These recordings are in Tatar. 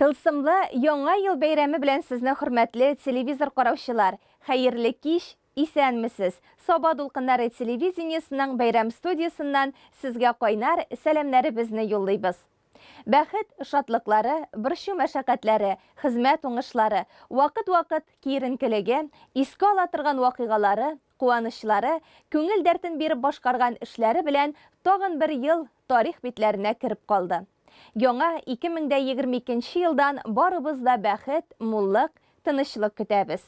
Тылсымлы яңа ел бәйрәме белән сезне хөрмәтле телевизор караучылар. Хәерле кич, исәнмесез. Саба дулкыннары телевидениесенең бәйрәм студиясыннан сезгә кайнар сәламнәребезне юллыйбыз. Бәхет шатлыклары, борчу мәшәкатьләре, хезмәт уңышлары, вакыт-вакыт киеренкелеге, искә ала торган вакыйгалары, куанычлары, күңел дәртен биреп башкарган эшләре белән тагын бер ел тарих битләренә кереп калды. Яңа 2022 елдан барыбыз да бәхет, муллык, тынычлык көтәбез.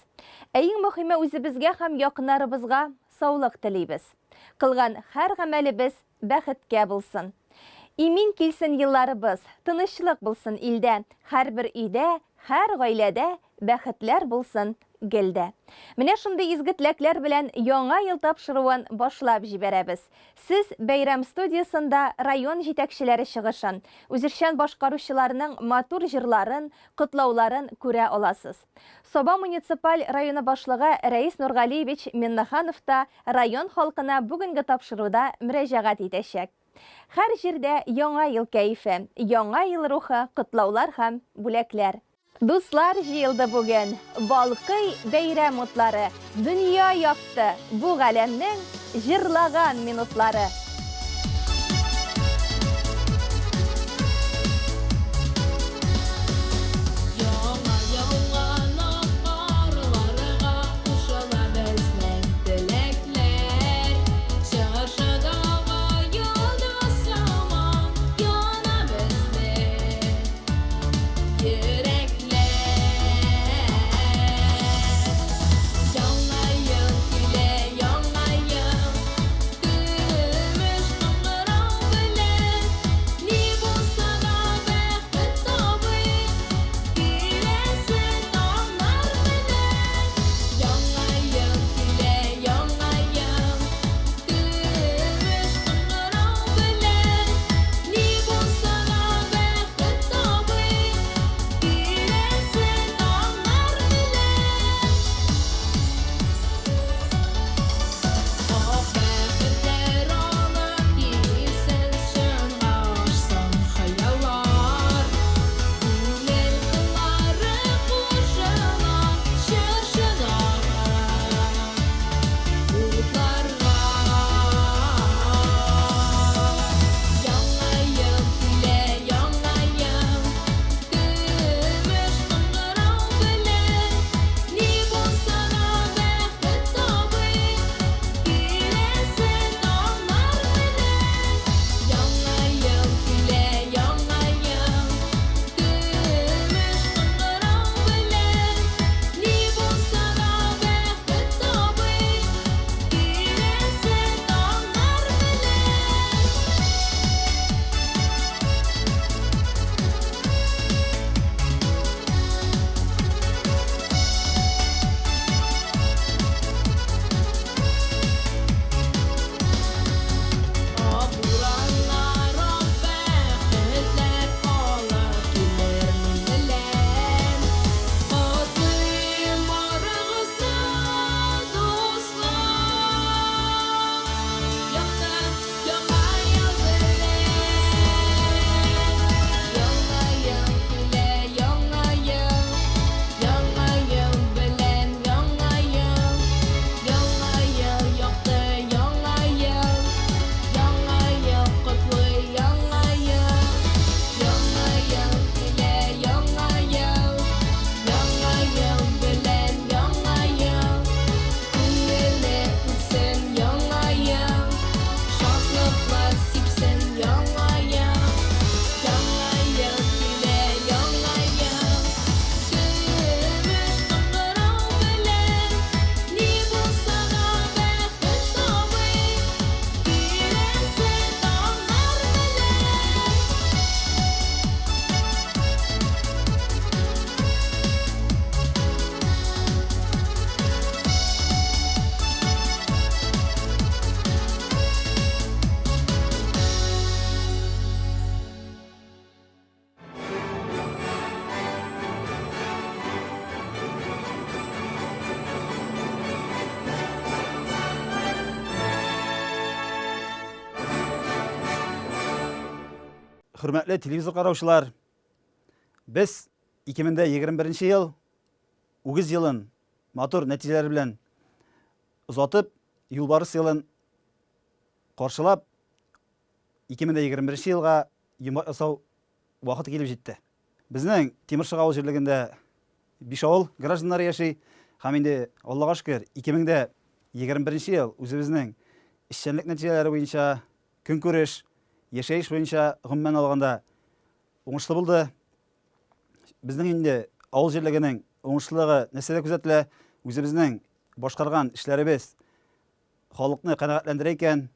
Иң мөһиме үзебезгә һәм якыннарыбызга саулык телибез. Кылган һәр гамәлебез бәхеткә булсын. Имин килсен елларыбыз, тынычлык булсын илдә, һәрбер өйдә, һәр гаиләдә бәхетләр булсын гелдә. Менә шундый изге теләкләр белән яңа ел тапшыруын башлап җибәрәбез. Сез бәйрәм студиясында район җитәкчеләре чыгышын, үзешчән башкаручыларның матур җырларын, котлауларын күрә аласыз. Саба муниципаль районы башлыгы Рәис Нургалиевич Миннаханов та район халкына бүгенге тапшыруда мөрәҗәгать итәчәк. Һәр җирдә яңа ел кәефе, яңа ел рухы, котлаулар һәм бүләкләр. Дуслар җыелды бүген, балкый бәйрәм утлары, дөнья якты, бу галәмнең җырлаган минутлары. Hürmetli televizyon kardeşler, biz 2021 ел үгіз елін матур нәтижелері белән узатып, юлбарыс елын каршылап 2021 елга йомгак ясау вакыты килеп җитте. Безнең Тимершык авыл җирлегендә 5 авыл гражданнары яши. Һәм инде Аллага шөкер 2021 ел үзебезнең эшчәнлек нәтиҗәләре буенча, көнкүреш, яшәеш буенча гомумән алганда уңышлы булды. Безнең инде авыл җирлегенең уңышлылыгы нәрсәдә күзәтелә? Үзебезнең башкарган эшләребез халыкны канәгатьләндерә икән,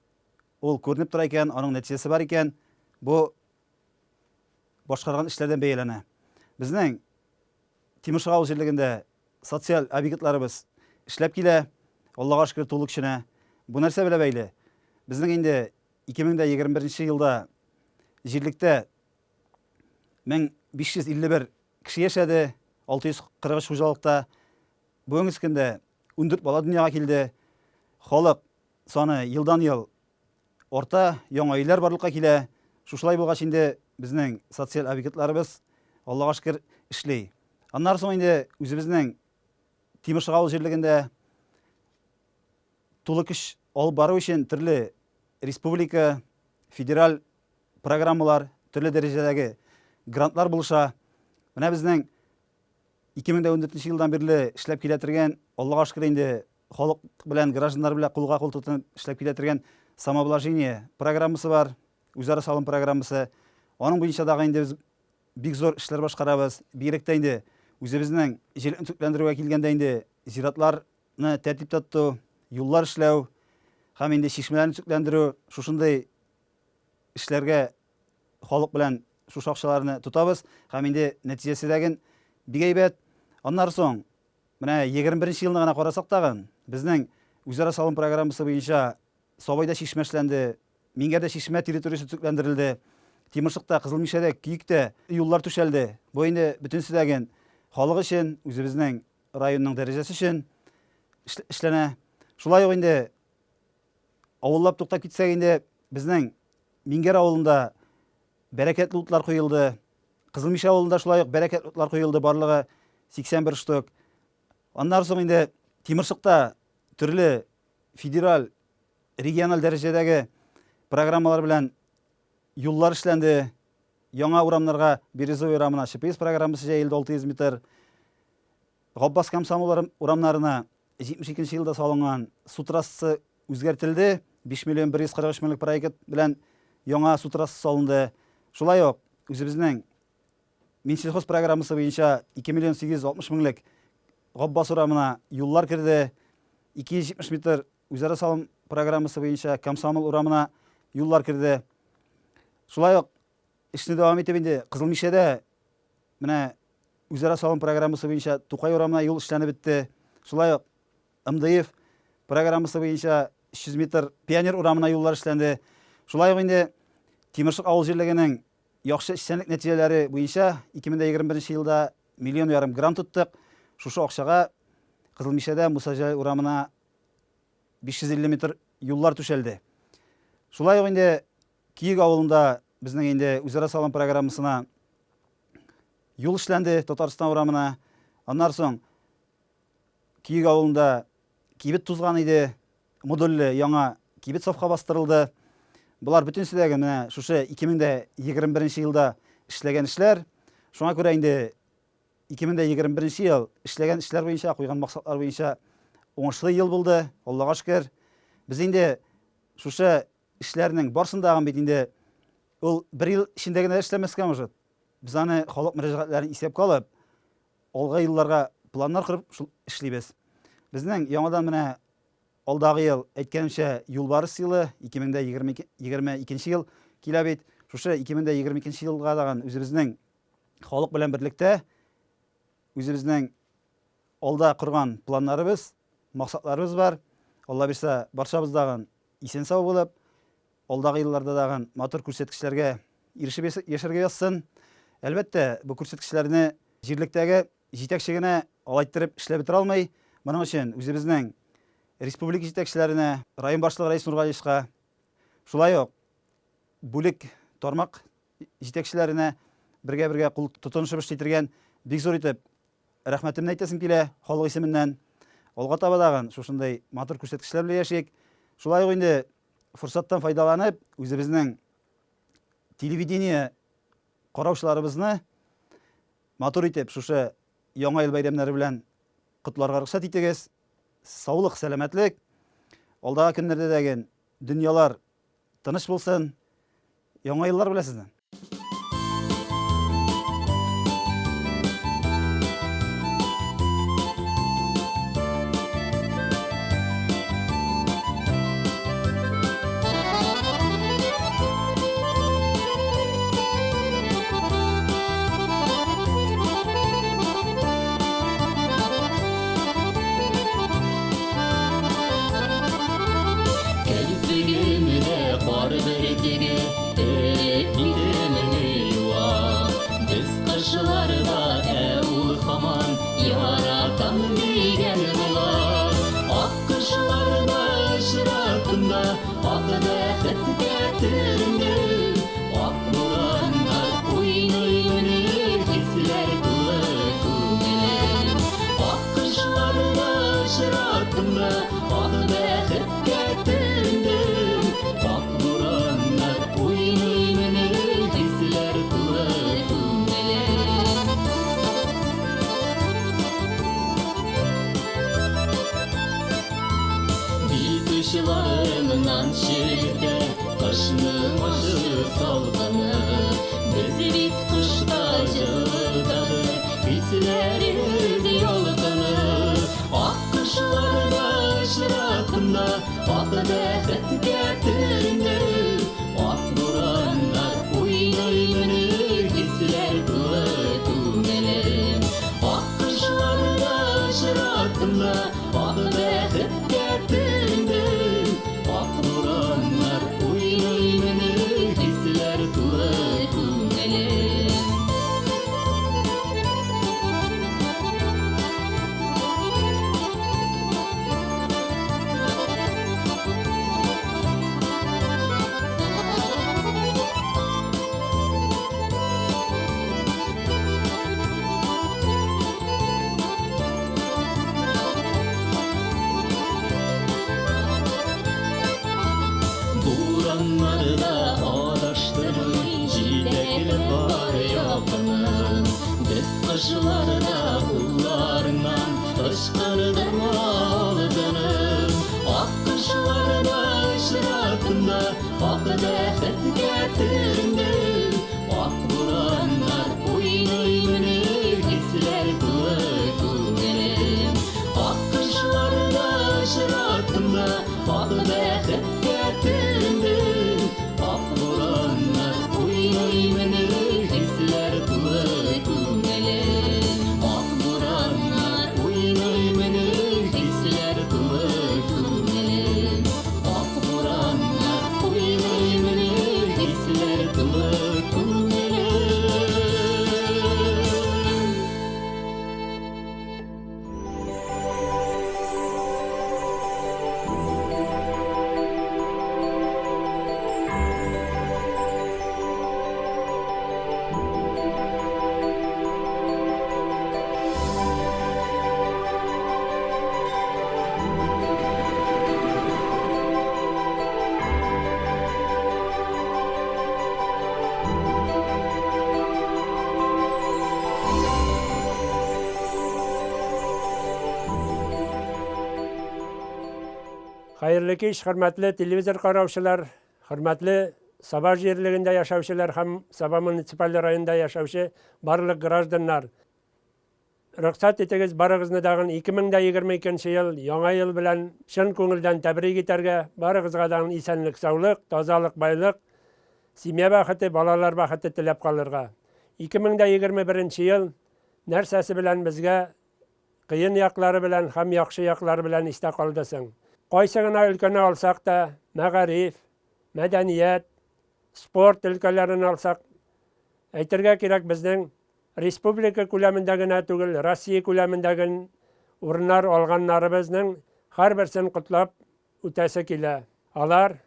ул күренеп тора икән, аның нәтиҗәсе бар икән, бу башкарган эшләрдән бәяләнә. Безнең Тимершык авыл җирлегендә социаль объектларыбыз эшләп килә, Аллага шөкер тулы көченә. Бу нәрсә белән бәйле? Безнең инде 2021 елда җирлектә 1551 кеше яшәде, 643 хуҗалыкта. Бүгенге көндә 14 бала дөньяга килде. Халык саны елдан-ел орта, яңа өйләр барлыкка килә. Шушылай булгач инде безнең социаль объектларыбыз Аллага шөкер эшли. Аннан соң инде үзебезнең Тимершык авыл җирлегендә тулы көч алып бару өчен төрле республика, федераль программалар, төрле дәрәҗәдәге грантлар булыша. Менә безнең 2014 елдан бирле эшләп килә торган, Аллага шөкер инде халык белән, гражданнар белән кулга-кул тотынып эшләп килә торган самообложение программасы бар, үзара салым программасы. Аның буенча дагы инде без бик зур эшләр башкарабыз. Бигрәк тә инде үзебезнең җирлекне төзекләндерүгә килгәндә инде зиратларны тәртип тоту, юллар эшләү һәм инде чишмәләрне төзекләндерү, шушындай эшләргә халык белән шушы акчаларны тотабыз һәм инде нәтиҗәсе дәген бик әйбәт. Аннан соң менә 21 елны гына карасак тагын, безнең үзара салым программасы буенча Сабайда чишмә эшләнде, Мингәдә чишмә территориясе төзекләндерелде, Тимершыкта, Кызылмишәдә, Күйектә юллар төшәлде. Бу инде бөтенсе дәген халык өчен, үзебезнең районның дәрәҗәсе өчен эшләнә. Шулай ук инде авыллап туктап китсәк инде безнең Мингәр авылында бәрәкәтле утлар куелды. Кызылмишә авылында шулай ук бәрәкәтле утлар куелды, барлыгы 81 штук. Аннан соң инде Тимершыкта төрле федераль, региональ дәрәҗәдәге программалар белән юллар эшләнде. Яңа урамнарга Березовый урамына ЧПС программасы җәелде 600 метр. Габбас комсомол урамнарына 72 елда салынган су трассасы үзгәртелде. 5 миллион 143 меңлек проект белән яңа су трассасы салынды. Шулай ук үзебезнең Минсельхоз программасы буенча 2 миллион 860 меңлек Габбас урамына юллар кирде. 270 метр үзара салым программасы буенча Комсомол урамына юллар кирде. Шулай ук эшне дәвам итеп инде Кызылмишәдә менә үзара салым программасы буенча Тукай урамына юл эшләнеп бетте. Шулай ук МДФ программасы буенча 300 метр Пионер урамына юллар эшләнде. Шулай ук инде Тимершык авыл җирлегенең яхшы эшчәнлек нәтиҗәләре буенча 2021 елда 1,5 миллион грант тоттык. Шушы акчага Кызылмишәдә Мусаҗай урамына 550 метр юллар төшәлде. Шулай ук инде Киек авылында безнең инде үзара салым программасына юл эшләнде Татарстан урамына. Аннан соң Киек авылында кибет тузган иде, модульле яңа кибет сафка бастырылды. Булар бөтенсе дә менә шушы 2021 елда эшләгән эшләр. Шуңа күрә инде 2021 ел эшләгән эшләр буенча, куйган максатлар буенча уңышлы ел булды. Аллага шөкер. Без инде шушы эшләрнең барсындагы бит инде ул 1 ел эчендә генә эшләмәскә может. Без аны халык мөрәҗәгатьләрен исәпкә алып, алга елларга планнар корып эшлибез. Безнең яңадан менә алдагы ел әйткәнчә юлбарыс елы 2022 ел килә бит. Шушы 2022 елга дагы үзебезнең халык белән берлектә үзебезнең алда корган планнарыбыз, максатларыбыз бар. Алла бирсә, барчабыз дагы исән-сау булып, алдагы елларда дагы матур күрсәткечләргә ирешеп яшәргә язсын. Әлбәттә, бу күрсәткечләрне җирлектәге җитәкче генә алайттырып эшләп бетерә алмый. Моның өчен үзебезнең республика җитәкчеләренә, район башлыгы Раис Нургалиевка, шулай ук бүлек тармак җитәкчеләренә бергә-бергә кул тотынышып эшләтергән бик зур итеп рәхмәтемне әйтәсем килә халык исеменнән. Алга таба дагы шушындай матур күрсәткечләр белән яшик. Шулай ук инде форсаттан файдаланып, үзебезнең телевидение караучыларыбызны матур итеп шушы яңа ел бәйрәмнәре белән котларга рөхсәт итегез. Саулык, сәламәтлек. Алдагы көннәрдә дәген дөньялар тыныч булсын. Яңа еллар белән сезне. Kışlarımdan şirkte kışının başı salgını bizi bit kışta cıldadı hislerimiz yolgunu ak kışlarda ışıratında ak defet getirindi ak buranlar oynayını hisler kılı kümelerim ak kışlarda ışıratında ak defet getirindi Akburanlar oynaymanı hisler kılı kümelerim Buranlarda araştırın Cidekli var yakının Biz kışlarda kullarından Işkırdım aldınım Ak kışlarda ışıratında Ak defet getirdim Ak buranlar oynaymanı Hisler kılı kümelerim Ak kışlarda ışıratında Ak defet getirdim Ak buranlar oynaymanı Hisler kılı kümelerim Ak buranlar oynaymanı Hisler kılı kümelerim Ak buranlar oynaymanı Hisler kılı kümelerim Hayırlı kеш, hürmetli televizor qarawçılar, hürmetli Saba yerliginde yaşavçılar hem Saba municipal rayonunda yaşavçı barlık gражданlar. Ruxsat etiniz barıгызны dagın 2022 yıl Яңа yıl bilen şın көңілден тәбрик итәргә, barıгызга dagın исәнлек, саулык, тазалык, байлык, семья бәхете, балалар бәхете теләп калырга. 2021 yıl нәрсәсе белән безгә кыен яклары белән һәм яхшы яклары белән истә калдысың. Кайсы гына өлкәне алсак та, мәгариф, мәдәният, спорт өлкәләрен алсак, әйтергә кирәк безнең республика күләмендә генә түгел, Россия күләмендә урыннар алганнарыбызның һәрберсен котлап үтәсе килә. Алар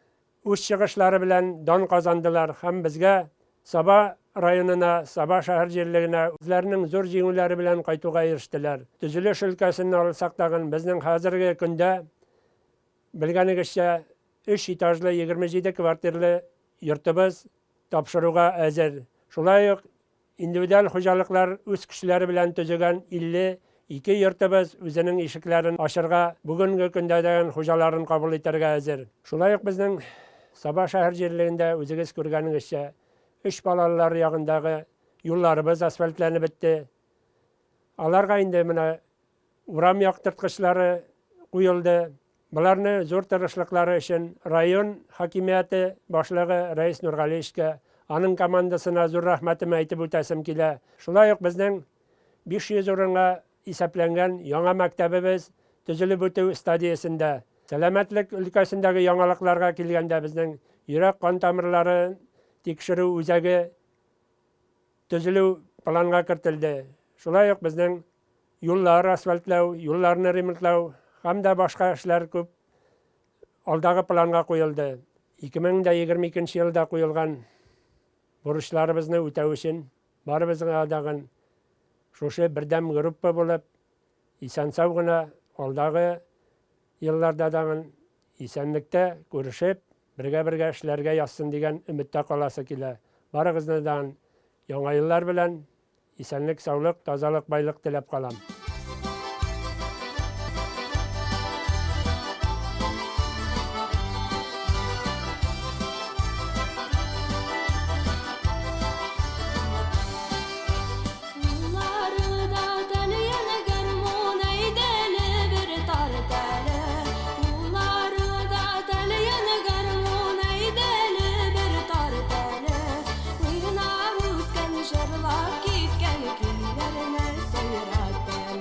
үз чыгышлары белән дан казандылар һәм безгә Саба rayonuna, Sabah şehir yerlerine özlerinin zor jеңülleri bilen kaytuğa eriştiler. Düzülüş ülkesini alsak dagın bizning hazırgi günde bilgenigizçe 3 etajlı 27 kvartirli yurtimiz tapşırığa hazır. Şulay individual hocalıklar öz kişileri bilen tüzügen 52 yurtimiz özünün işiklerini aşırga bugünkü günde degen hocaların kabul eterge hazır. Şulay bizning Sabah şehir yerlerinde özügiz görgenigizçe 3 balalar yağındağı yollarımız asfaltlanıp bitti. Alarga indi mine uram yaktırtqıçları kuyuldu. Bularni zor tırışlıkları için rayon hakimiyeti başlığı Reis Nurgaliyev'e, anın komandasına zor rahmetimi aytib o'tasim kela. Şulay bizning 500 orunga isaplangan yangi maktabimiz tuzilib o'tuv stadiyasında. Selamatlik ülkesindeki yangiliklarga kelganda bizning yurak qon tomirlari tekshiruv o'zagi tuziluv planga kiritildi. Şulay bizning yo'llar asfaltlaw, yo'llarni remontlaw hamda boshqa ishlar ko'p aldagi planga qo'yildi. 2022 yilda qo'yilgan burchlarimizni o'taw uchun baribizga dag'in şuşu birdam gruppa bo'lib, esansavgina aldagi yillarda dag'in esanlikda ko'rishib, birga ishlarga yozsin degan umidda qolasi kela. Barig'izdan yangi yillar bilan esanlik, sog'lik, tozalik, boylik tilab qolam. Şırlak gitken küllerine seyrattı.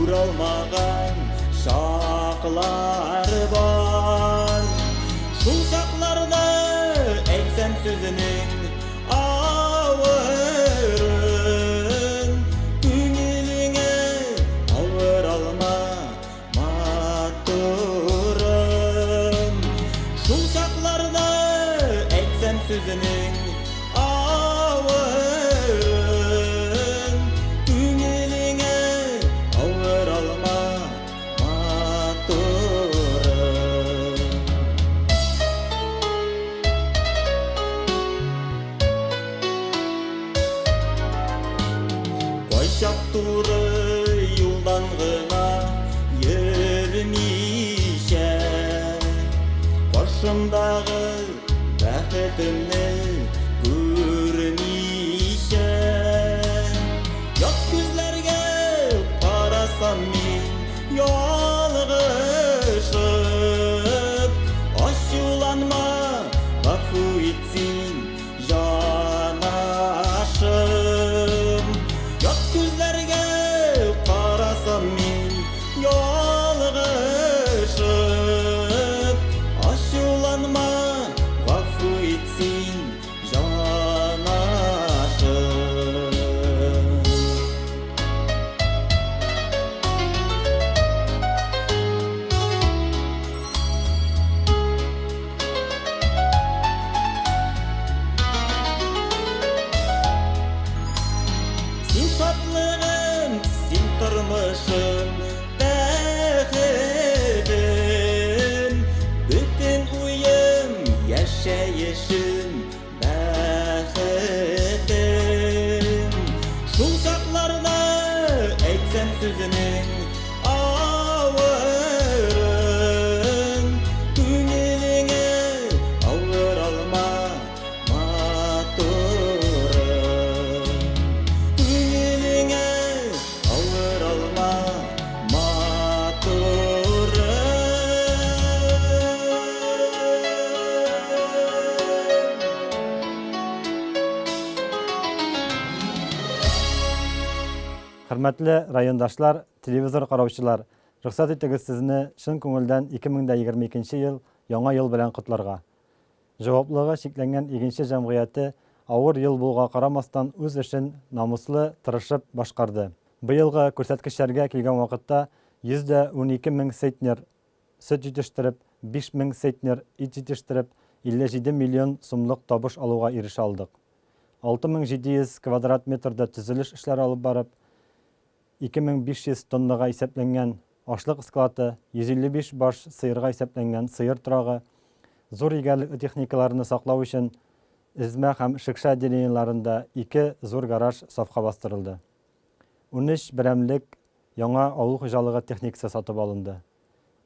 Уралмаган шақлар бар. Шул шақларда әйтсәм сүзенең авырын, күңелеңә авыр алма матурын. Шул шақларда әйтсәм сүзенең авырын, күңелеңә авыр алма матурын. Кайчак туры юлдан гына йөрмичә, каршымдагы бәхетемне күрмичә, ят күзләргә карасам мин ялгышып, ачуланма, гафу итсин җанашым. Ят күзләргә карасам мин ялгышып, ачуланма, гафу итсин җанашым. Син шатлыгым, син тормышым, бәхетем, бүтән уем, яшәешем, бәхетем. Шул чакларда әйтсәм сүзенең авырын, күңелеңә авыр алма матурын. Күңелеңә авыр алма матурын. Хөрмәтле райондашлар, телевизор караучылар, рөхсәт итегез сезне чын күңелдән 2022 ел яңа ел белән котларга. Җаваплыгы чикләнгән игенче җәмгыяте авыр ел булга карамастан үз эшен намуслы тырышып башкарды. Быелгы күрсәткечләргә килгән вакытта 112 мең центнер сөт җитештереп, 5 мең центнер ит җитештереп, 57 миллион сумлык табыш алуга ирешә алдык. 6700 квадрат метрда төзелеш эшләре алып барып, 2500 тоннага исәпләнгән ашлык склады, 155 баш сыерга исәпләнгән сыер торагы, зур игәлекле техникаларны саклау өчен Измә һәм Шикша отделениеларында 2 зур гараж сафка бастырылды. 13 берәмлек яңа авыл хуҗалыгы техникасы сатып алынды.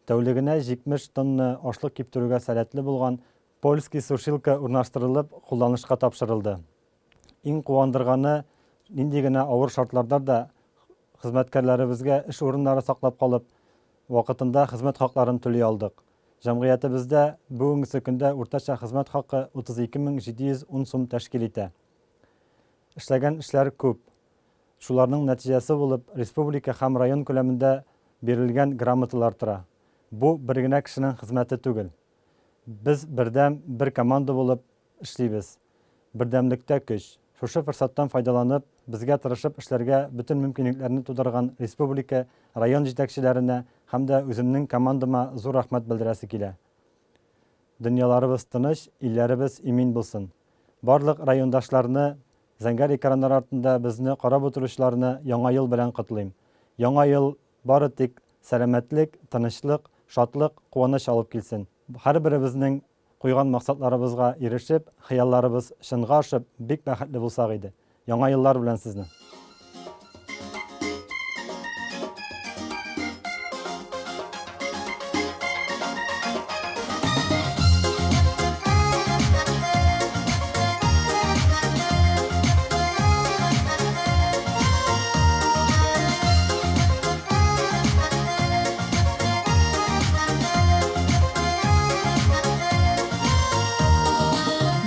Тәүлегенә 70 тонна ашлык киптерүгә сәләтле булган польский сушилка урнаштырылып, кулланышка тапшырылды. Иң куандырганы, нинди генә авыр шартларда да хезмәткәрләребезгә эш урыннары саклап калып, вакытында хезмәт хакларын түли алдык. Җәмгыятебездә бүгенге көндә уртача хезмәт хакы 32710 сум тәшкил итә. Эшләгән эшләр күп. Шуларның нәтиҗәсе булып, республика һәм район күләмендә бирелгән грамоталар тора. Бу бер генә кешенең хезмәте түгел. Без бердәм, бер команда булып эшлибез. Бердәмлектә көч. Шушы форсаттан файдаланып, безгә тырышып эшләргә бөтен мөмкинлекләрне тудырган республика, район җитәкчеләренә һәм дә үземнең командама зур рәхмәт белдерәсе килә. Дөньяларыбыз тыныч, илләребез имин булсын. Барлык райондашларны, зәңгәр экраннар артында безне карап утыручыларны яңа ел белән котлыйм. Яңа ел бары тик сәламәтлек, тынычлык, шатлык, куаныч алып килсен. Һәрберебезнең куйган максатларыбызга ирешеп, хыялларыбыз чынга ашып, бик бәхетле булсак иде. Яңа еллар белән сезне.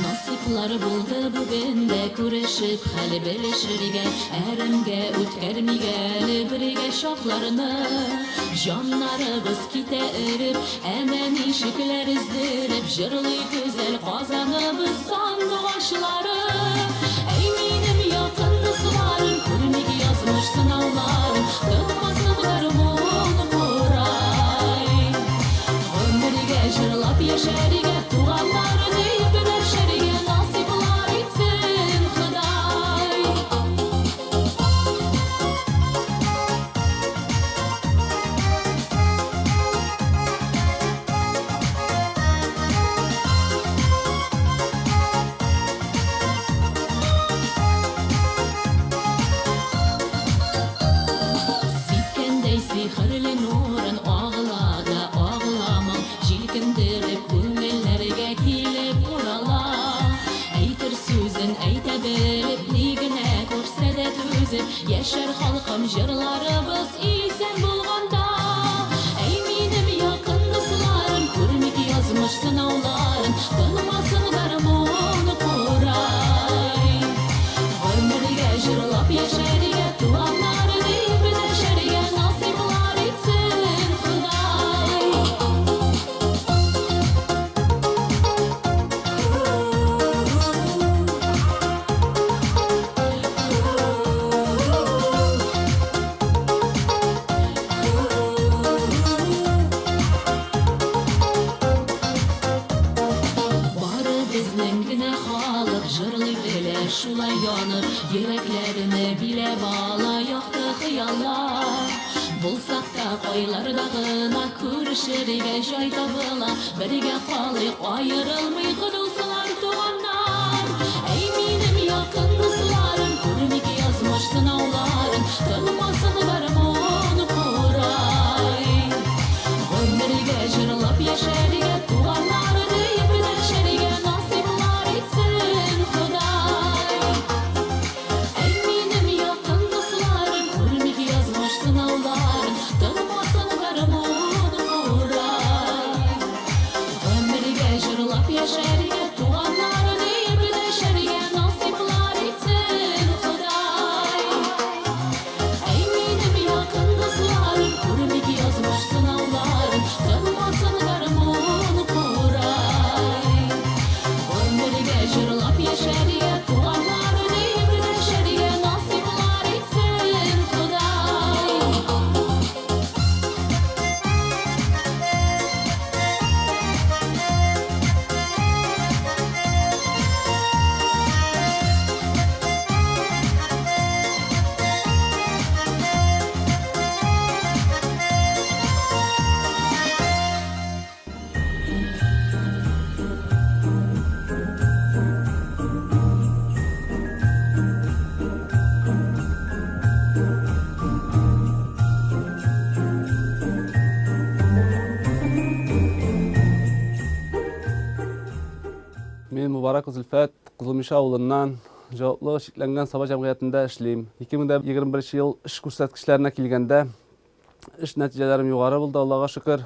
Насыплар булды бүген дә күрешеп hali bilişirge erimge ütkermigen birge şoklarını canlarımız kite erip hemen işikler izdirip jırlı güzel kazanımız sandıqaşları eminim yakındısıların kurmik yazmış sınavların kılmasın darmon kuray ömürge jırlap yaşarige tuğanları deyip derşerige nasiplar etsin Huday Sitkendey sihirli nurun ağlada ağlamam Jilkindirip күңелләргә килеп урала Әйтер сүзен әйтә белеп Нигенә күрсә дә түзеп Яшәр халкым җырларыбыз исән булганда Әй минем якын дусларым Күрмик язмыш сынауларын Тынмасын гармун курай Гомергә җырлап яшәргә туганнары дип дәшәргә насыйплар итсен Худай Бары безнең генә халык җырлый белә шулай яныр йөрәкләрне биләп ала якты хыяллар Булсак та кайларда гына күрешергә җай табыла бергә калыйк аерылмый кылсалар туганнар Әй минем якын дусларым күрмик язмыш сынауларын тынмасын гармун курай Гомергә җырлап яшәргә туганнары дип дәшәргә насыйплар итсен Худай Әй минем якын дусларым күрмик язмыш сынауларын тынмасын гармун курай Гомергә җырлап яшәргә туганнары дип дәшәргә насыйплар итсен Худай Әй минем якын дусларым күрмик язмыш сынауларын тынмасын гармун курай Гомергә җырлап яшәргә туганнары дип дәшәргә насыйплар итсен Худай Мен Мубарак Зөлфәт Кызылмиша авылыннан жауаплы шикләнгән саба җәмгыятендә эшлим. 2021 ел эш күрсәткечләренә килгәндә эш нәтиҗәләрем югары булды, Аллага шөкер.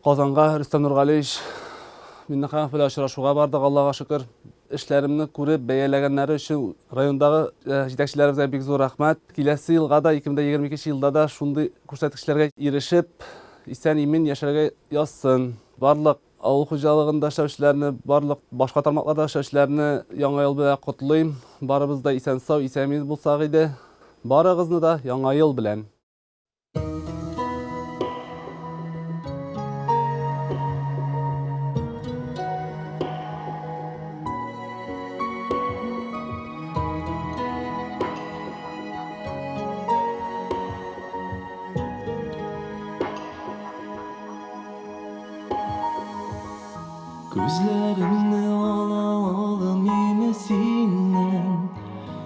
Казанга Рөстәм Нургалиевич Миннеханов белән очрашуга бардык, Аллага шөкер. Эшләремне күреп бәяләгәннәре өчен райондагы җитәкчеләребезгә бик зур рәхмәт. Киләсе елга да 2022 елда да шундый күрсәткечләргә ирешеп, исән-имин яшәргә язсын. Барлык авыл хуҗалыгында эшләүчеләрне, барлык башка тармакларда эшләүчеләрне яңа ел белән котлыйм. Барыбыз да исән-сау, исән-имин булсак иде. Барыгызны да яңа ел белән. Gözlerimni alalım yemesinden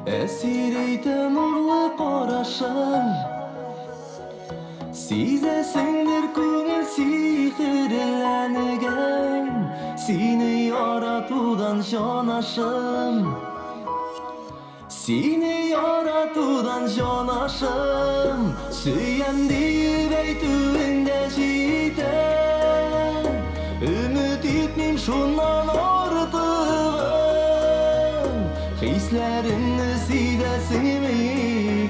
Esir eyti nurlu karışın Sizesindir көңіл sihirlengen Seni yaratudan janaşım Seni yaratudan janaşım Süyen deyip eytüğünde jiten Ümit etmem şundan artığın Hislerim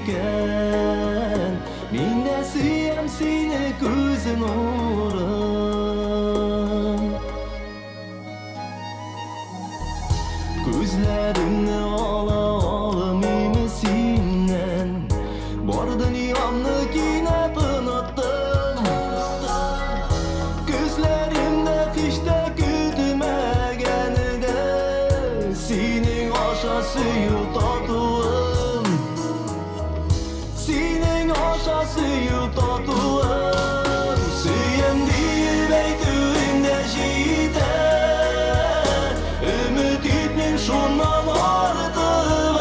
eken. Min de süyem seni gözün uğrun. Gözlerini alayım senden. Bar dünyamı yine pınattım. Gözlerimde hiç de güdümegende. Senin aşa suyu tatlım. Senin aşa suyu tatlım. Süyem değil beytüğünde jiden. Ümit etmem şundan artığın.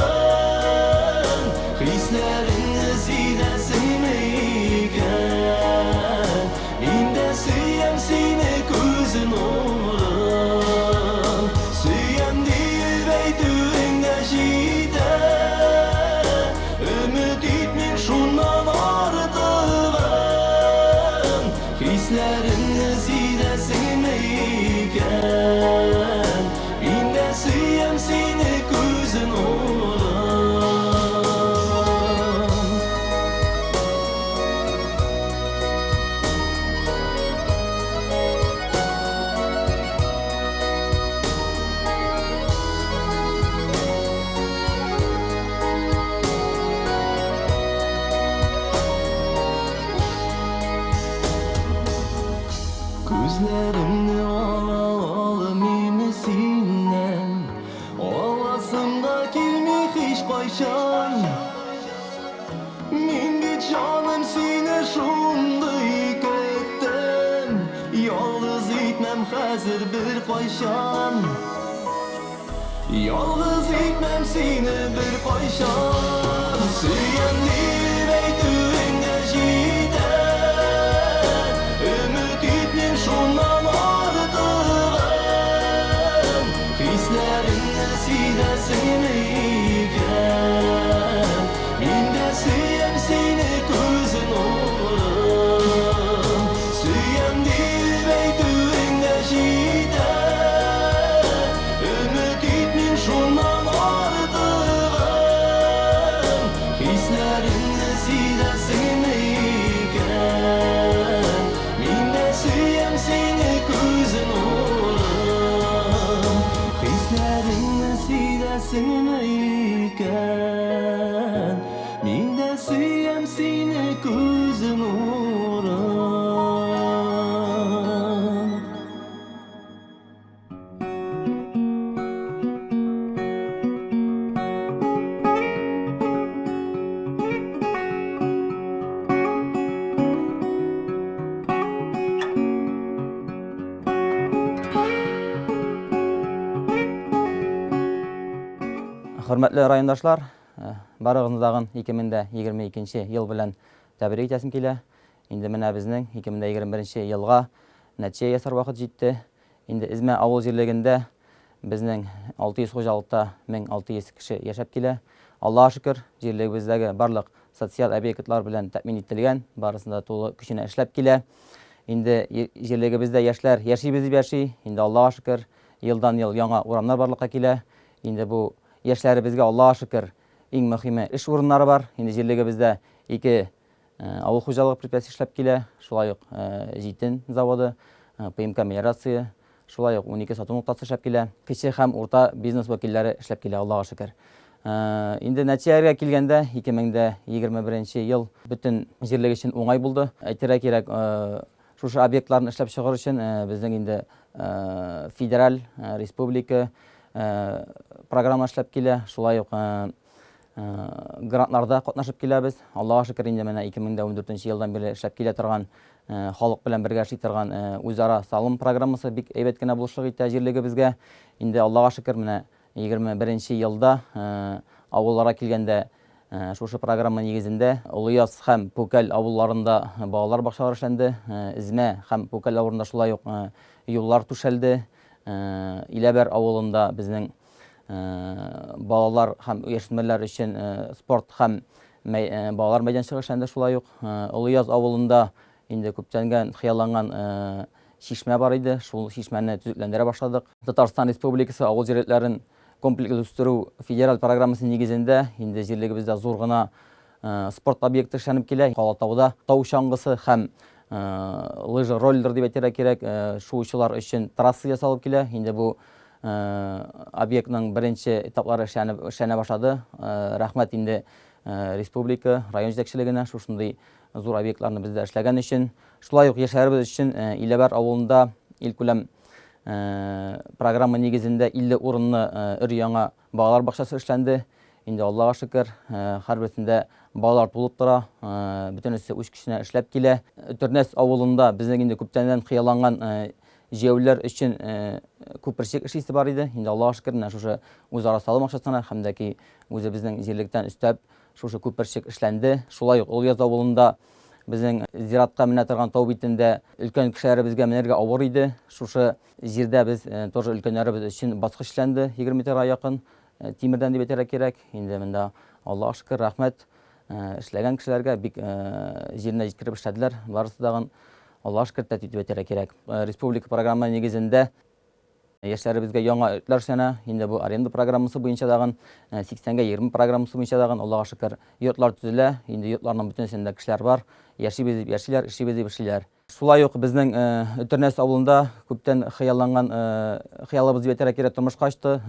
Hislerini silesin meyken. Min de süyem seni gözün uğrun. Süyem değil beytüğünde jiden. Ümit etmem şundan artığın. Hislerini silesin meyken. Min de süyem seni gözün uğrun. Gözlerimni alayım senden. Olasımda gelmi hiç koyşan. Min bir canım seni şunday ettim. Yalnız etmem hazır bir koyşan. Yalnız etmem seni bir koyşan. Süyen değil beytüğünde jiden. Ümit etmem şundan artığın. Hislerini silesin meyken. Min de süyem seni gözün uğrun. Süyem değil beytüğünde jiden. Ümit etmem şundan artığın. Hislerini silesin meyken. Min de süyem seni gözün uğrun. Hislerini silesin meyken. Min de süyem seni gözün uğrun. Hürmetli rayondaşlar, barıгызны 2022 yıl bilen təbrik etәсем килә. Инде менә безнең 2021 елга нәтиҗә ясар вакыт җитте. Инде Измә авыл җирлегендә безнең 600 хуҗалыкта 1600 кеше яшәп килә. Аллаһка шөкер, җирлегебездәге барлык социаль объектлар белән тәэмин ителгән, барысында тулы көченә эшләп килә. Инде җирлегебездә яшьләр яшибез дип яши. Инде Аллаһка шөкер, елдан ел яңа урамнар барлыкка килә. Инде бу яшьләребезгә Аллаһка шөкер иң мөһиме эш урыннары бар. Инде җирлегебездә 2 авыл хуҗалык предприятие эшләп килә. Шулай ук җитен заводы, ПМК мелиорация, шулай ук 12 сату нуктасы эшләп килә. Кече һәм урта бизнес вәкилләре эшләп килә, Аллаһка шөкер. Инде нәтиҗәгә килгәндә 2021 ел бөтен җирлек өчен уңай булды. Әйтергә кирәк, шушы объектларны эшләп чыгар өчен безнең инде федераль, республика программа эшләп килә. Шулай ук грантларда катнашып киләбез. Аллаһка шөкер, инде менә 2014 елдан бери эшләп килә торган, халык белән бергә эшли торган үзара салым программасы бик әйбәт кенә булышлык итә җирлегебезгә. Инде Аллаһка шөкер, менә 21 елда авылларга килгәндә шушы программа нигезендә Улыяз һәм Пукаль авылларында балалар бакчалары эшләнде. Измә һәм Пукаль авылында шулай ук юллар түшәлде. Иләбәр авылында безнең балалар һәм яшьмәлләр өчен спорт һәм балалар мәйданчыгы эшләнде. Шулай ук Улыяз авылында инде күптәнгән, хыялланган шишмә бар иде. Шул шишмәне төзекләндерә башладык. Татарстан Республикасы авыл җирлекләрен комплекслы үстерү федераль программасы нигезендә инде җирлегебездә зур гына спорт объекті эшләнеп килә. Калатауда тау чаңгысы һәм лыжа роллер дип әйтергә кирәк, шуучылар өчен трасса ясалып килә. Инде бу объектның беренче этаплары эшләнә башлады. Рәхмәт инде республика, район җитәкчелегенә шушындый зур объектларны бездә эшләгән өчен. Шулай ук яшьләребез өчен Иләбәр авылында илкүләм программа нигезендә 50 урынлы өр-яңа балалар бакчасы эшләнде. Инде Аллага шөкер, һәрберсендә балалар тулып тора, бөтенесе үз көченә эшләп килә. Төрнәс авылында безнең инде күптәннән хыялланган җәүләр өчен күперчек эшлисе бар иде. Инде Аллага шөкер, менә шушы үзара салым акчасына һәм дә ки үзебезнең җирлектән өстәп шушы күперчек эшләнде. Шулай ук Улъяз авылында безнең зиратка менә торган тау битендә өлкән кешеләребезгә менәргә авыр иде. Шушы җирдә без тоже өлкәннәребез өчен баскыч эшләнде, 20 метрга якын тимердән дип әйтергә кирәк. Инде монда Аллага шөкер, рәхмәт эшләгән кешеләргә бик җиренә җиткереп эшләделәр. Барысы да Аллага шөкер дип әйтергә кирәк. Республика программа нигезендә яшьләребезгә яңа этләр эшләнә. Инде бу аренда программасы буенча дагын 80-гә 20 программасы буенча дагын Аллага шөкер йортлар төзелә. Инде йортларның бөтенсендә кешеләр бар. Яшибез дип яшиләр, эшлибез дип эшлиләр. Шулай ук безнең Төрнәс авылында күптән хыялланган хыялыбыз дип әйтергә кирәк тормышка ачты.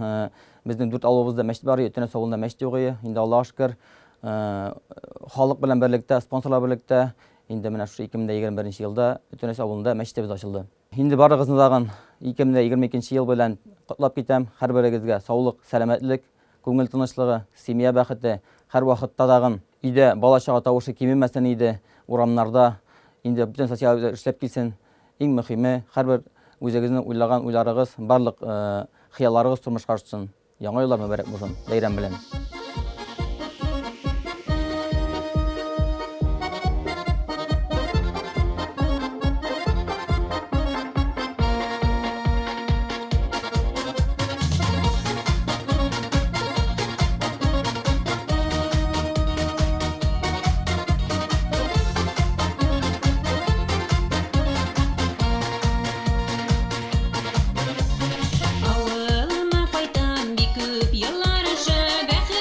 Безнең 4 авылыбызда мәчет бар, Төрнәс авылында мәчет юк иде. Инде Аллага шөкер, халык белән берлектә, спонсорлар берлектә инде менә шу 2021 елда Төрнәс авылында мәчетебез ачылды. Инде барыгызны дагын 2022 ел белән котлап китәм. Һәрберегезгә саулык, сәламәтлек, күңел тынычлыгы, семья бәхете, һәр вакытта дагын өйдә бала-чага тавышы кимемәсен иде, урамнарда инде бүтән социаль эшләп килсен. Иң мөһиме, һәрбер үзегезнең уйлаган уйларыгыз, барлык хыялларыгыз тормышка ашсын. Яңа еллар мөбарәк булсын. Бәйрәм белән. Авылыма кайтам бик күп еллар эше, бәхет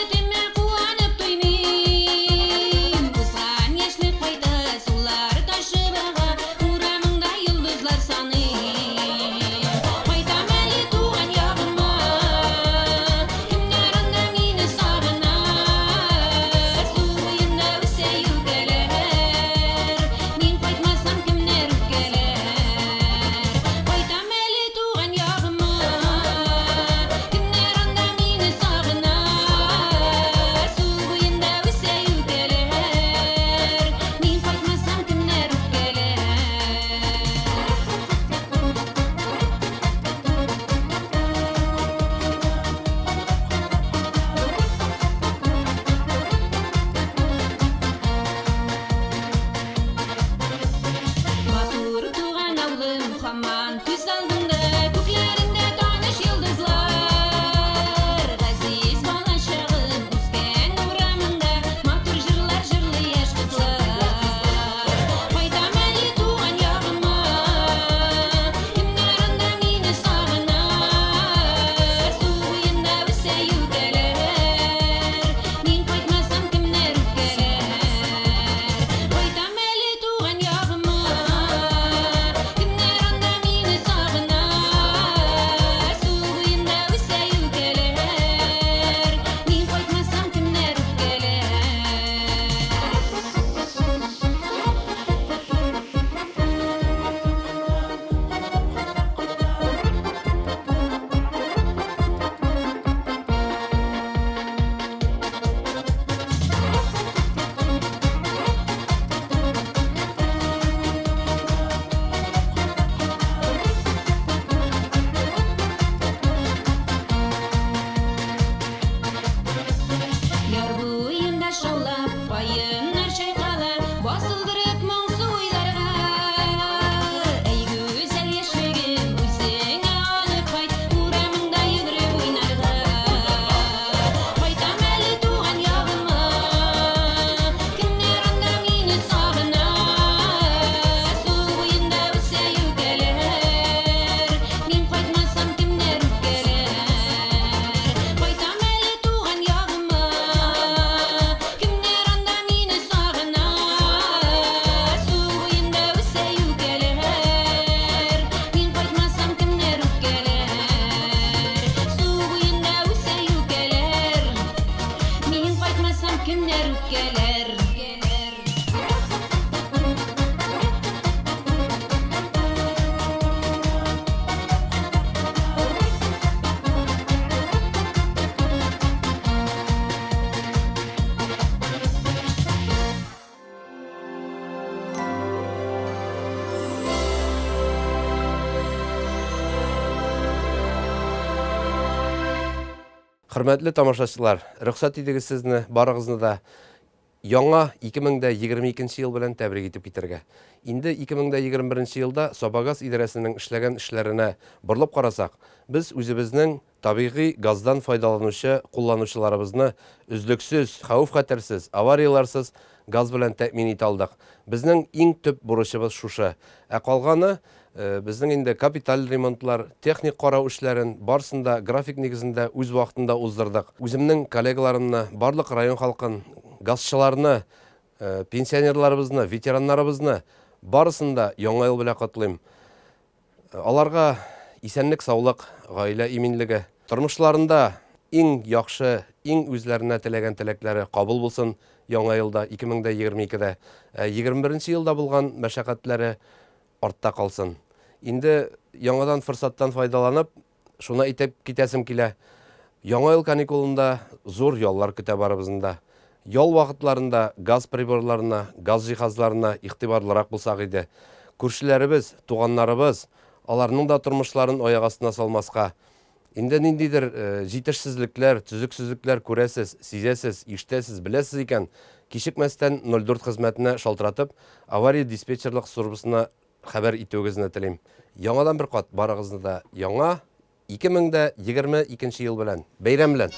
günler ülkeler. Hürmetli tamaşaçılar, rөхсәт итегез сезне барыгызны да яңа 2022 ел белән тәбрик итеп китәргә. Инде 2021 елда Сабагаз идарәсенең эшләгән эшләренә борылып карасак, без үзебезнең табигый газдан файдаланучы кулланучыларыбызны үзлексез, хәвеф-хәтәрсез, аварияларсыз газ белән тәэмин итә алдык. Безнең иң төп бурычыбыз шушы. Ә калганы безнең инде капиталь ремонтлар, техник карау эшләрен барсында график нигезендә үз вакытында уздырдык. Үземнең коллегаларымны, барлык район халкын, газчыларны, пенсионерларыбызны, ветераннарыбызны барысында яңа ел белән котлыйм. Аларга исәнлек, саулык, гаилә иминлеге, тормышларында иң яхшы, иң үзләренә теләгән теләкләре кабул булсын яңа елда 2022дә. 21 елда булган мәшәкатьләре артта калсын. Инде яңадан форсаттан файдаланып, шуны әйтеп китәсем килә. Яңа ел каникулында зур яллар көтә барыбызында. Ял вакытларында газ приборларына, газ җиһазларына игътибарлырак булсак иде. Күршеләребез, туганнарыбыз, аларның да тормышларын аяк астына салмаска. Инде ниндидер җитешсезлекләр, төзексезлекләр күрәсез, сизәсез, ишетәсез, беләсез икән, кичекмәстән 04 хезмәтенә шалтыратып, авария диспетчерлык службасына хәбәр итүегезне телим. Яңадан бер кат барыгызны да яңа 2022 ел белән, бәйрәм белән.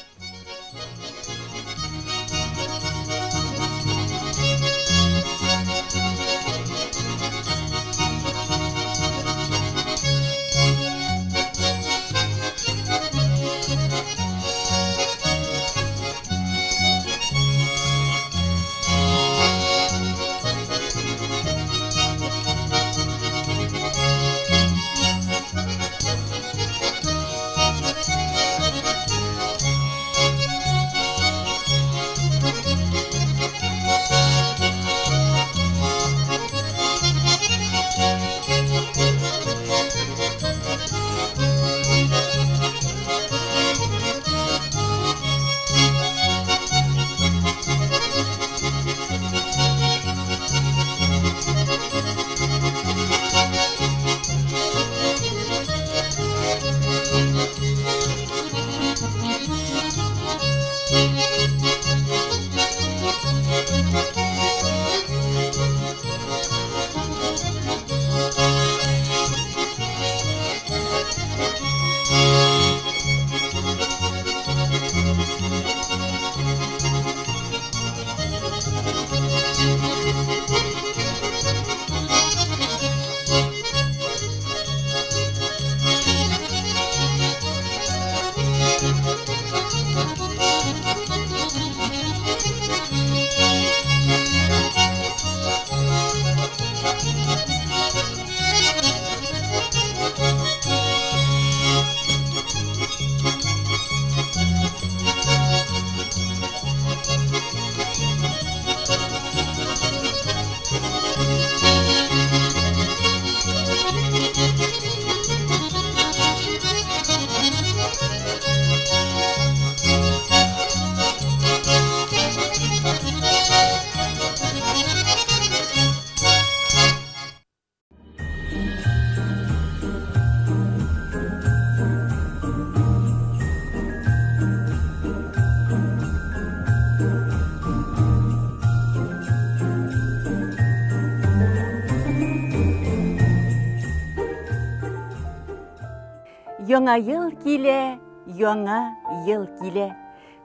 Яңа ел килә, яңа ел килә.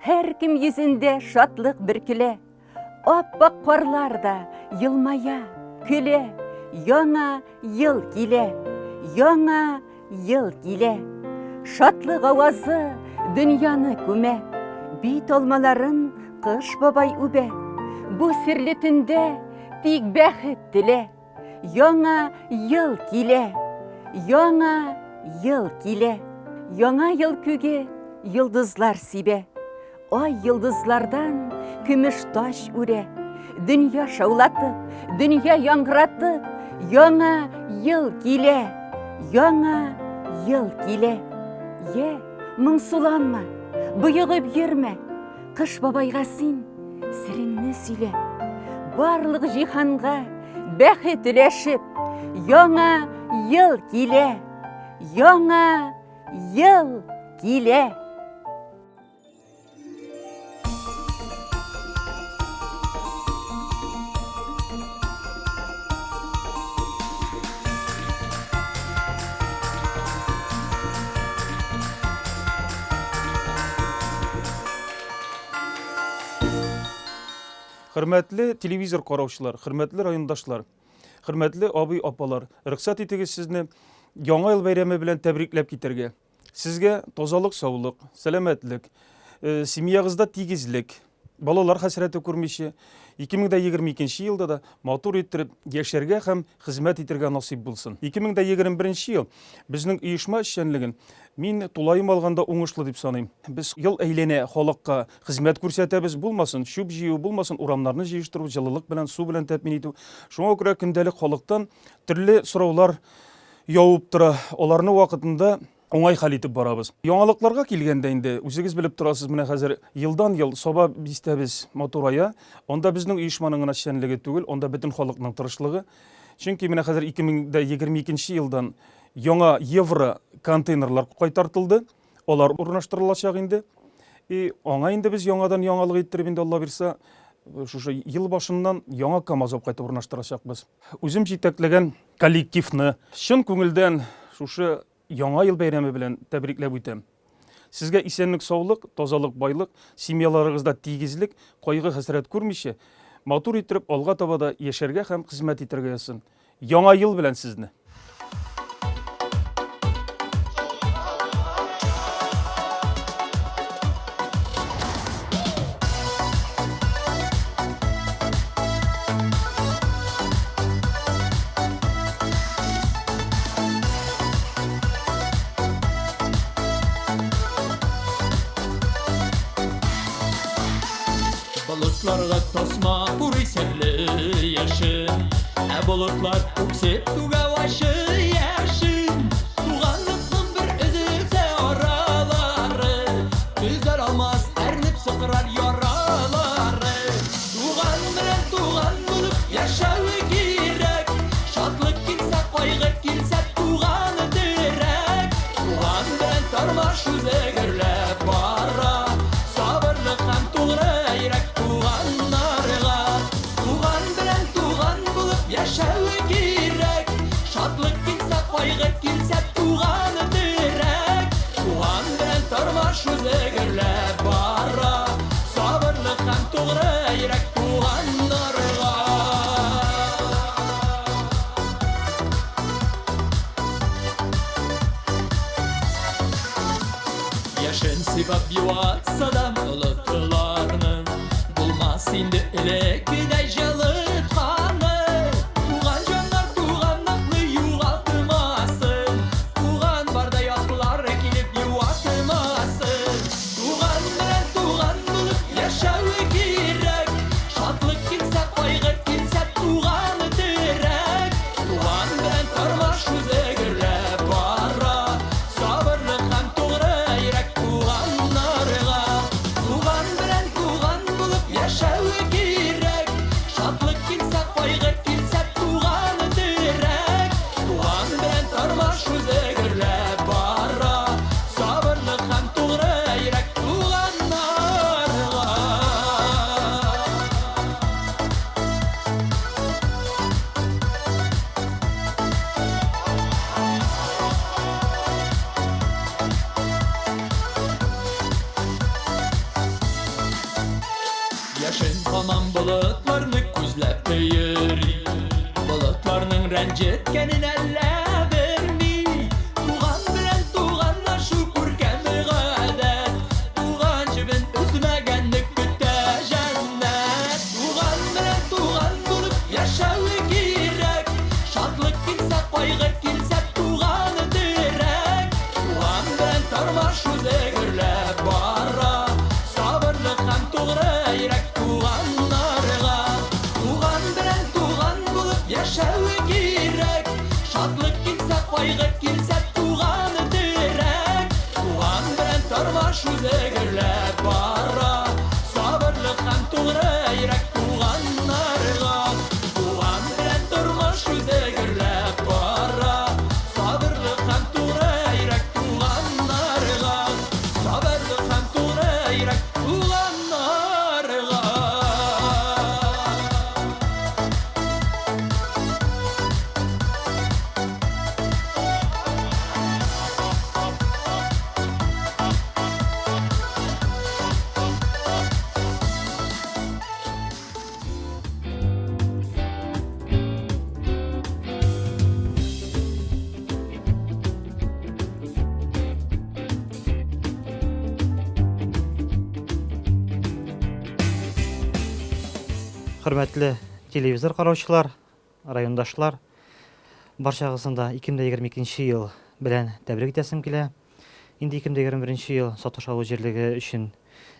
Һәр кем йөзендә шатлык бөркелә. Аппак карлар да елмая, көлә. Яңа ел килә, яңа ел килә. Шатлык авазы дөньяны күмә. Бит алмаларын кыш бабай үбә. Бу серле төндә тик бәхет телә. Яңа ел килә, яңа ел килә. Яңа ел күге йылдызлар сибә. Ай йылдызлардан күміш таш үре. Дүния шаулатып, дүния яңғыратып, яңа ел келе, яңа ел келе. Мұңсуланма, бұйығып ерме, қыш бабайға син, сіріңні сөйле. Барлық жиһанға бәхет тілешіп, яңа ел келе, яңа ел келе. Hürmetli televizor qarovchilar, hürmetli rayondaşlar, hürmetli abi apalar, ruxsat etiniz sizni Yangi yil bayrami bilan tabriklab ketirga. Sizga tozalik, sog'lik, salomatlik, semyangizda tegizlik, balalar hasrati ko'rmishi 2022 yilda da motor ettirib yasharga ham xizmat etirga nasib bo'lsin. 2021 yil bizning uyushma ishchanligin men to'layim olganda o'ngishli deb sanayman. Biz yil aylana xalqqa xizmat ko'rsatamiz bo'lmasin, shu jiyu bo'lmasin, uramlarni jiyishtirib, jaliliq bilan, suv bilan ta'min etib, shunga ko'ra kundalik xalqdan turli so'rovlar yovib tura, ularni vaqtida oңай hal etib boramiz. Yangiliklarga kelganda endi o'zingiz bilib turasiz, mana hozir yildan yil soba biz motoraya, onda bizning uyushmaning ishchanligi tugul, onda butun xalqning tirishligi. Chunki mana hozir 2022 yildan yangi yevro konteynerlar qaytartildi. Ular o'rnashtirilacak endi. Oңай endi biz yangadan yangilik ettirib endi Alloh bersa, şu yıl başından yangi KAMAZ olib qayta o'rnashtiracakmiz. O'zim yetaklagan kollektivni chin ko'ngildan şu yangi yil bayrami bilan tabriklab o'taman. Sizga esenlik, sog'lik, tozalik, boylik, semyalaringizda tegizlik, qayg'u hasrat ko'rmishi, motor ettirib olg'a tabada yasharga ham xizmat etirga yasin. Yangi yil bilan sizni. Bulutlarga tosma buri serli yaşın bulutlar uksep tuga başı yaşın Tuğanlıkın bir özüse oraları Güzel olmaz ernip sıkırar yaraları Tuğan bilen tuğan bulup yaşağı girek Şadlık girse kaygı girse tuğanı direk Tuğan bilen tarmaş yüze gürlep bara Sabırlık hem tuğra yürek yaşağı girek Şadlık girse kaygı girse tuğanı direk Tuğan bilen tarmaş yüze gürlep bara Sabırlık hem tuğra yürek tuğanlarga Yaşın sibab yuvatsa da ılıklarının Bulmaz indi elek gidey jalıtkanı Yaşın tamam bulutlarını küzlep yürü Bulutlarının rencetkenin elle vermi Tuğan bilen tuğanla şükür kemi gadet Tuğan cibin üzme genlik kütte cennet Tuğan bilen tuğan bulup yaşağı girek Şadlık girse kaygı girse tuğanı direk Tuğan bilen tarmaş yüze gürlep bara Sabırlık hem tuğra yürek tuğan durmuş yüzegirlep bara Sabırlık hem tuğra yürek tuğanlarga Tuğan bilen durmuş yüzegirlep bara Sabırlık hem tuğra yürek tuğanlarga Sabırlık hem tuğra yürek tuğanlarga Hürmetli televizor караучылар, райондашлар, барчагызны 2022 ел белән тәбрик итәсем килә. Инде 2021 ел сатыш алу җирлеге өчен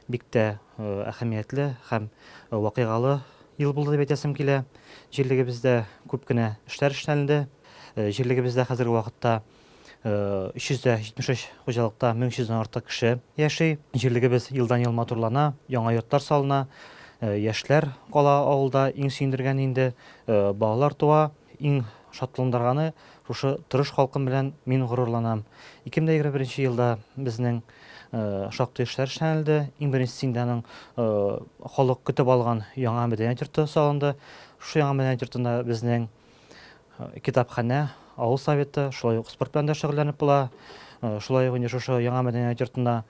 бик тә әһәмиятле һәм вакыйгалы ел булды дип әйтәсем килә. Җирлегебездә күп кенә эшләр эшләнде. Җирлегебездә хәзерге вакытта 373 хуҗалыкта 1300-дән артык кеше яши. Җирлегебез елдан-ел матурлана, яңа йортлар салына. Яшьләр кала авылда иң сөендергән инде, балалар туа, иң шатландырганы шушы тырыш халкым белән мин горурланам. 2021 елда безнең шактый эшләр эшләнде. Иң беренчесендә аның халык көтеп алган яңа мәдәният йорты салынды. Шу яңа мәдәният йортында безнең китапханә, авыл советы, шулай ук спорт белән дә шөгыльләнеп була. Шулай ук шушы яңа мәдәният йортына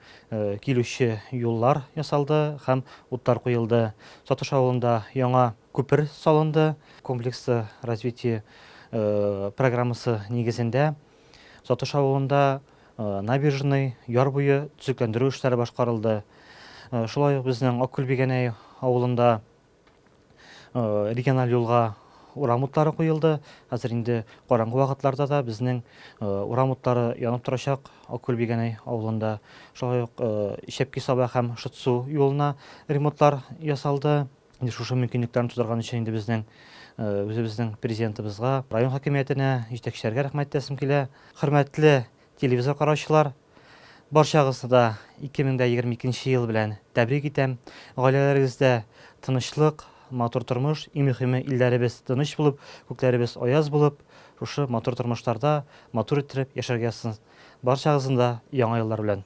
килүче юллар ясалды һәм уттар куелды. Сатыш авылында яңа күпер салынды. Комплекслы развитие программасы нигезендә Сатыш авылында набережный, яр буе төзекләндерү эшләре башкарылды. Шулай ук безнең Аккүл-Бигәнәй авылында региональ юлга урам утлары куелды. Хәзер инде караңгы вакытларда да безнең урам утлары янып торачак Аккүл-Бигәнәй авылында. Шулай ук Шәпки-Саба һәм Шытсу юлына ремонтлар ясалды. Инде шушы мөмкинлекләрне тудырган өчен инде безнең үзебезнең президентыбызга, район хакимиятенә, җитәкчеләргә рәхмәт әйтәсем килә. Хөрмәтле телевизор караучылар, барчагызны да 2022 ел белән тәбрик итәм. Гаиләләрегездә тынычлык, матур тормыш, иң мөһиме илләребез тыныч булып, күкләребез аяз булып, шушы матур тормышларда матур иттереп яшәргәсез. Барчагызны да яңа еллар белән.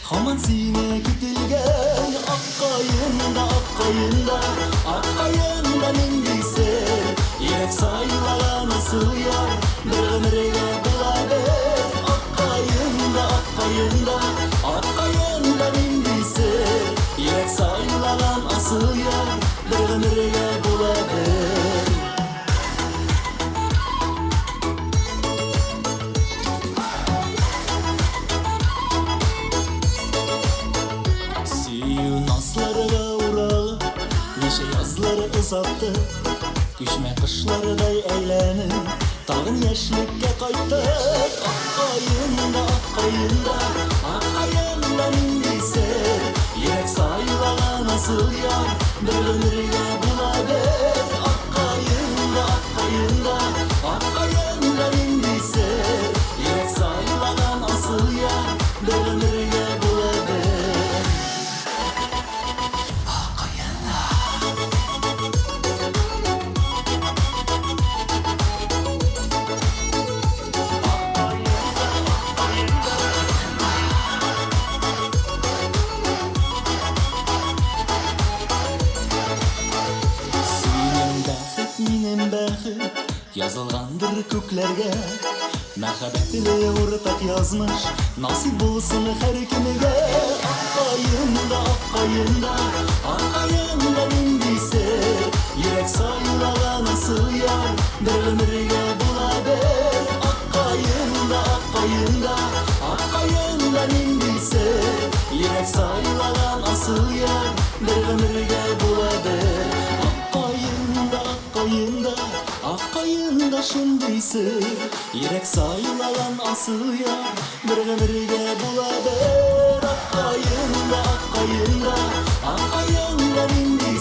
Haman sine kütülgen akkayında nindise Yürek sayılara nasıl yar bir ömrüge bulaber akkayında nindise Yürek sayılara nasıl yar bir ömrüge bulaber uzattı Küçme kışlarday eğlenip Dağın yeşlikке kayttık Akkayında nindise Yürek sayılara nasıl yar Bir ömrüge bulaber Akkayında nindise Yürek sayılara nasıl yar Bir ömrüge bulaber sen bәхет yazılgandır köklerge. Мәхәббәтле уртак язмыш насип булсын һәр кемгә. Аккаенда нинди йөрәк сайлаган асыл яр бер гомергә була бер. Аккаенда нинди йөрәк сайлаган асыл яр бер гомергә була бер. Аккаенда шундый йөрәк сайлаган асыл яр бер гомергә була бер. Аккаенда нинди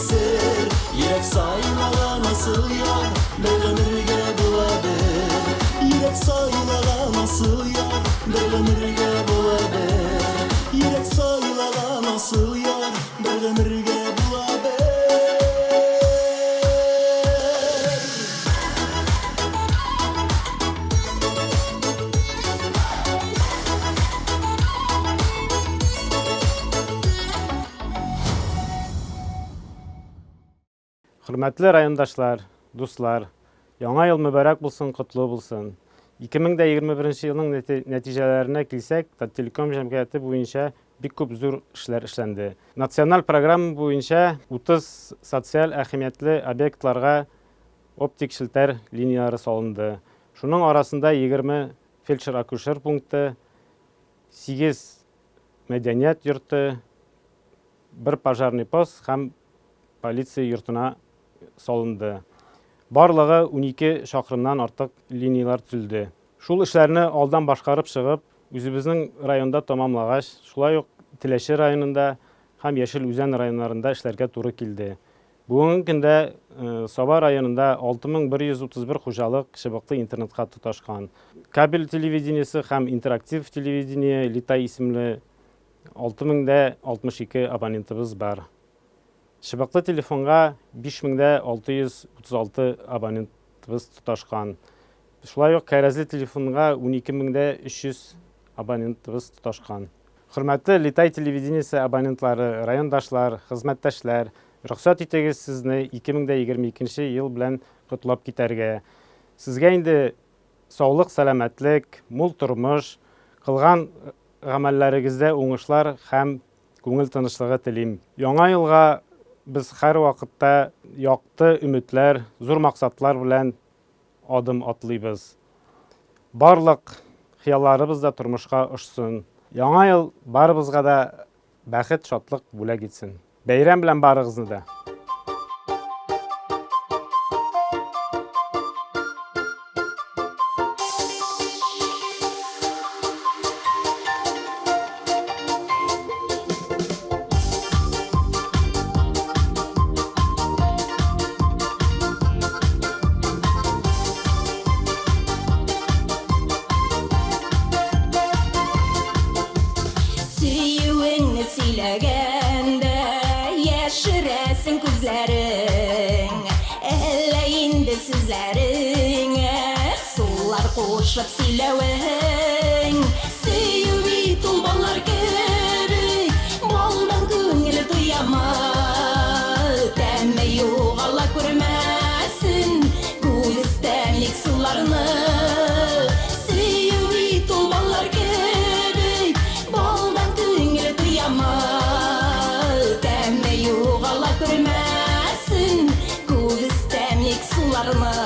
йөрәк сайлаган асыл яр бер гомергә була бер. Йөрәк сайлаган асыл яр бер гомергә була бер. Йөрәк сайлаган асыл яр бер гомергә була бер. Hürmetli rayondaşlar, dostlar, яңа ел mübarek bulsun, kutlu bulsun. 2021 yılın neticelerine kilsek, Tattelekom Cemiyeti boyunca bir küp zor işler işlendi. Nasyonal program boyunca 30 sosyal ahimiyetli obyektlarga optik şilter liniyaları salındı. Şunun arasında 20 felçer akuşer punktu, 8 medeniyet yurtu, 1 pajarny post hem politsiya yurtuna salındı. Барлыгы 12 шақырымнан артык линиялар төзелде. Шул эшләрне алдан башкарып чыгып, үзебезнең районда тамамлагач, шулай ук Теләше районында һәм Яшел Үзән районнарында эшләргә туры килде. Бүгенге көндә Саба районында 6131 хуҗалык чыбыклы интернетка тоташкан. Кабель телевидениесе һәм интерактив телевидение Литай исемле 6062 абонентыбыз бар. Шыбыклы телефонга 5636 абонентыбыз тоташкан. Шулай ук кәрәзле телефонга 12300 абонентыбыз тоташкан. Хөрмәтле Литай телевидениесе абонентлары, райондашлар, хезмәттәшләр, рөхсәт итегез сезне 2022 ел белән котлап китәргә. Сезгә инде саулык, сәламәтлек, мул тормыш, кылган гамәлләрегездә уңышлар һәм күңел тынычлыгы телим. Яңа елга biz һәр вакытта якты өметләр, зур максатлар белән адым атлыйбыз. Барлык хыялларыбыз да тормышка ошсын. Яңа ел барыбызга да бәхет, шатлык бүләк итсен. Бәйрәм белән барыгызны да. Яшірәсің күзләрің, әлі енді сүзләрің, сулар қошып сөйләуің, сөю бит ул балалар кебек, балдан күңел туяма, тәме юғала күрмәсен, күз тәмлек суларны. Сөю бит ул балалар кебек, балдан күңел туяма, күрмәсен күз тәмлек суларны.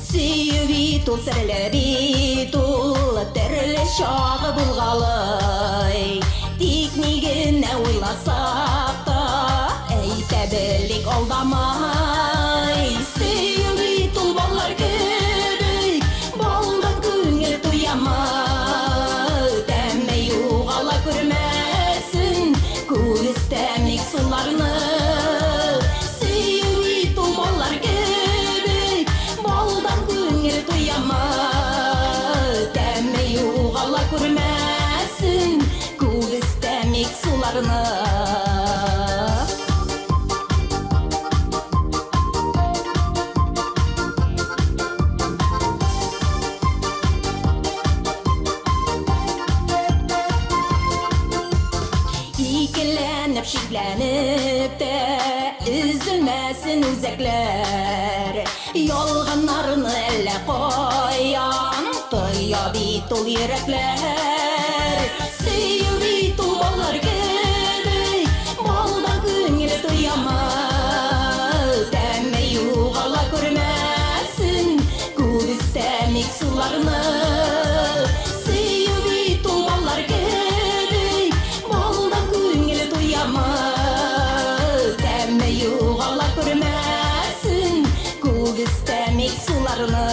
Сөю бит ул, серле бит ул, төрле чагы булгалый. Тик ни генә уйласак та, әйтә белик алдамай. Сөю бит ул балалар кебек, балдан күңел туяма, күрмәсен күз тәмлек суларны. Сөю бит ул балалар кебек, балдан күңел туяма, тәме югала күрмәсен күз тәмлек суларны. Икеләнеп, шикләнеп тә Üzülməsin үзәкләр Ялганнарны әллә каян Тоя бит ул йөрәкләр Сөю бит ул баллар кебек Балда күңел тояма Тәме югала күрмәсен Күз тәмик суларны Сөю бит ул баллар кебек Балда күңел тояма Тәме югала күрмәсен Күз тәмик суларны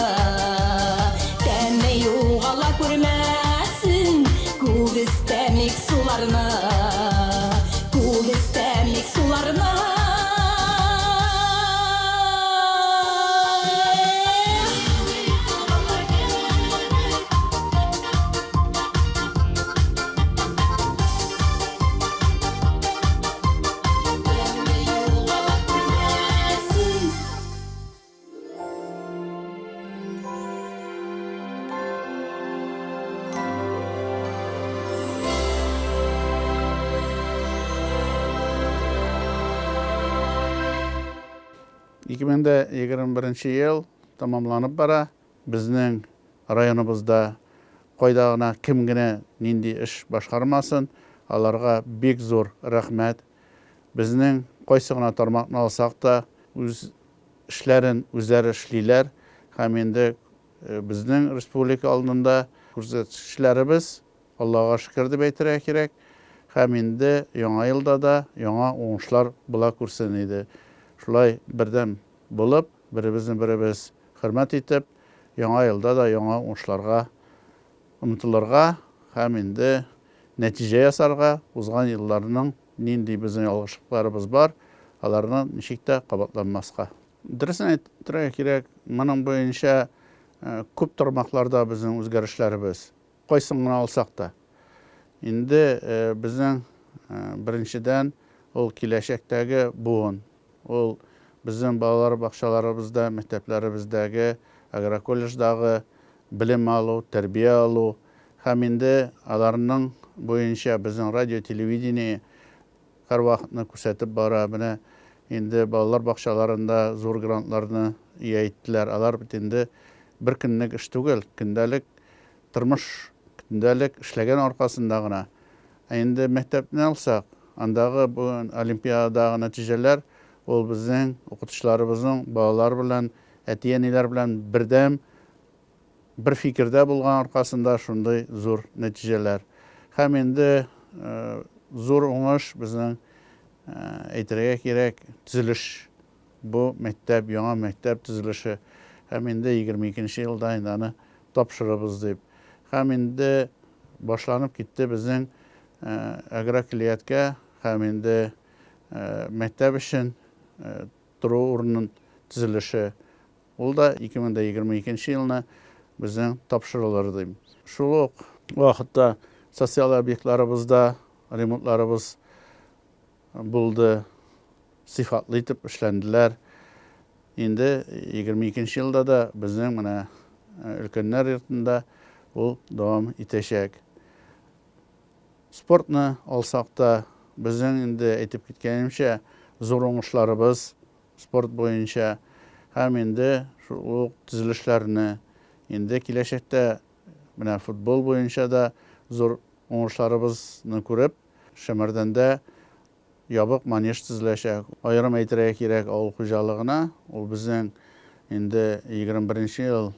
Тәме югала күрмәсен Күз тәмик суларны Күз тәмик суларны Ikiminde 21 yıl tamamlanıp bara. Bizning rayonumuzda koydağına kimgine nindi iş başkarmasın. Alarga bek zor rahmet. Bizning koysığına tarmaqni alsak da öz işlerin özleri işleyler. Hem endi bizning respublika aldığında ko'rsatkichlarimiz Allah'a şükür deb aytira kerak. Hem endi yangi yılda da yangi oңushlar bo'la ko'rsin edi. Şulay birden bulup, birimiz hürmet etip, yangi yılda da yangi oңushlarga, umutlarga, hem endi netije yasarga, uzgan yıllarının nindi bizning algışlıklarımız var, alarni nişikte qabatlanmaska. Dirisini aytira kerak, mening boyuncha ko'p tarmoqlarda bizning o'zgarishlarimiz. Qaysini alsak da. Endi bizning birinchidan ol kelajakdagi bugun, ol bizim balalar bakşalarımızda, mekteplerimizdagi, agrokollejdagi bilim alu, terbiye alu, hem endi alarning boyuncha bizning radio televideniye her vaqtni ko'rsatib borabini. Endi balalar bakşalarında zor grantlarni yeyittiler. Alar endi bir kunlik ish tugul, kundalik turmush, kundalik ishlagan orqasindagina. Endi mektepni alsak, andagi bu olimpiyadagi natijalar ol bizning o'qituvchilarimizning bolalar bilan, atiyeneler bilan birdam bir fikrda bo'lgan orqasida shunday zo'r natijalar. Hem endi zo'r o'ңush bizning aytiriga kerak tuzilish. Bu mektep, yangi mektep tuzilishi. Hem endi 22 yılda indani topshiramiz deb. Hem endi boshlanib ketdi bizning agrokiliyatga, hem endi mektep için turu o'rnining tuzilishi. Ol da 2022 yılına bizning topshiriqlar deyim. Şu vaqtda sotsial obyektlarimizda remontlarimiz buldu, sifatli etib ishlandilar. Endi 22 yılda da bizning mana ulkanlar yurtida ol davom etacak. Sportni alsak da bizning endi aytib ketganimcha zo'r o'ңushlarimiz sport bo'yicha hem endi shu tuzilishlarni endi kelajakda mana futbol bo'yicha da zo'r o'ңushlarimizni ko'rib, Şemerdende yobiq manej tuzilashak. Ayrim aytira kerak avul xo'jaligina, u bizning endi 21 yil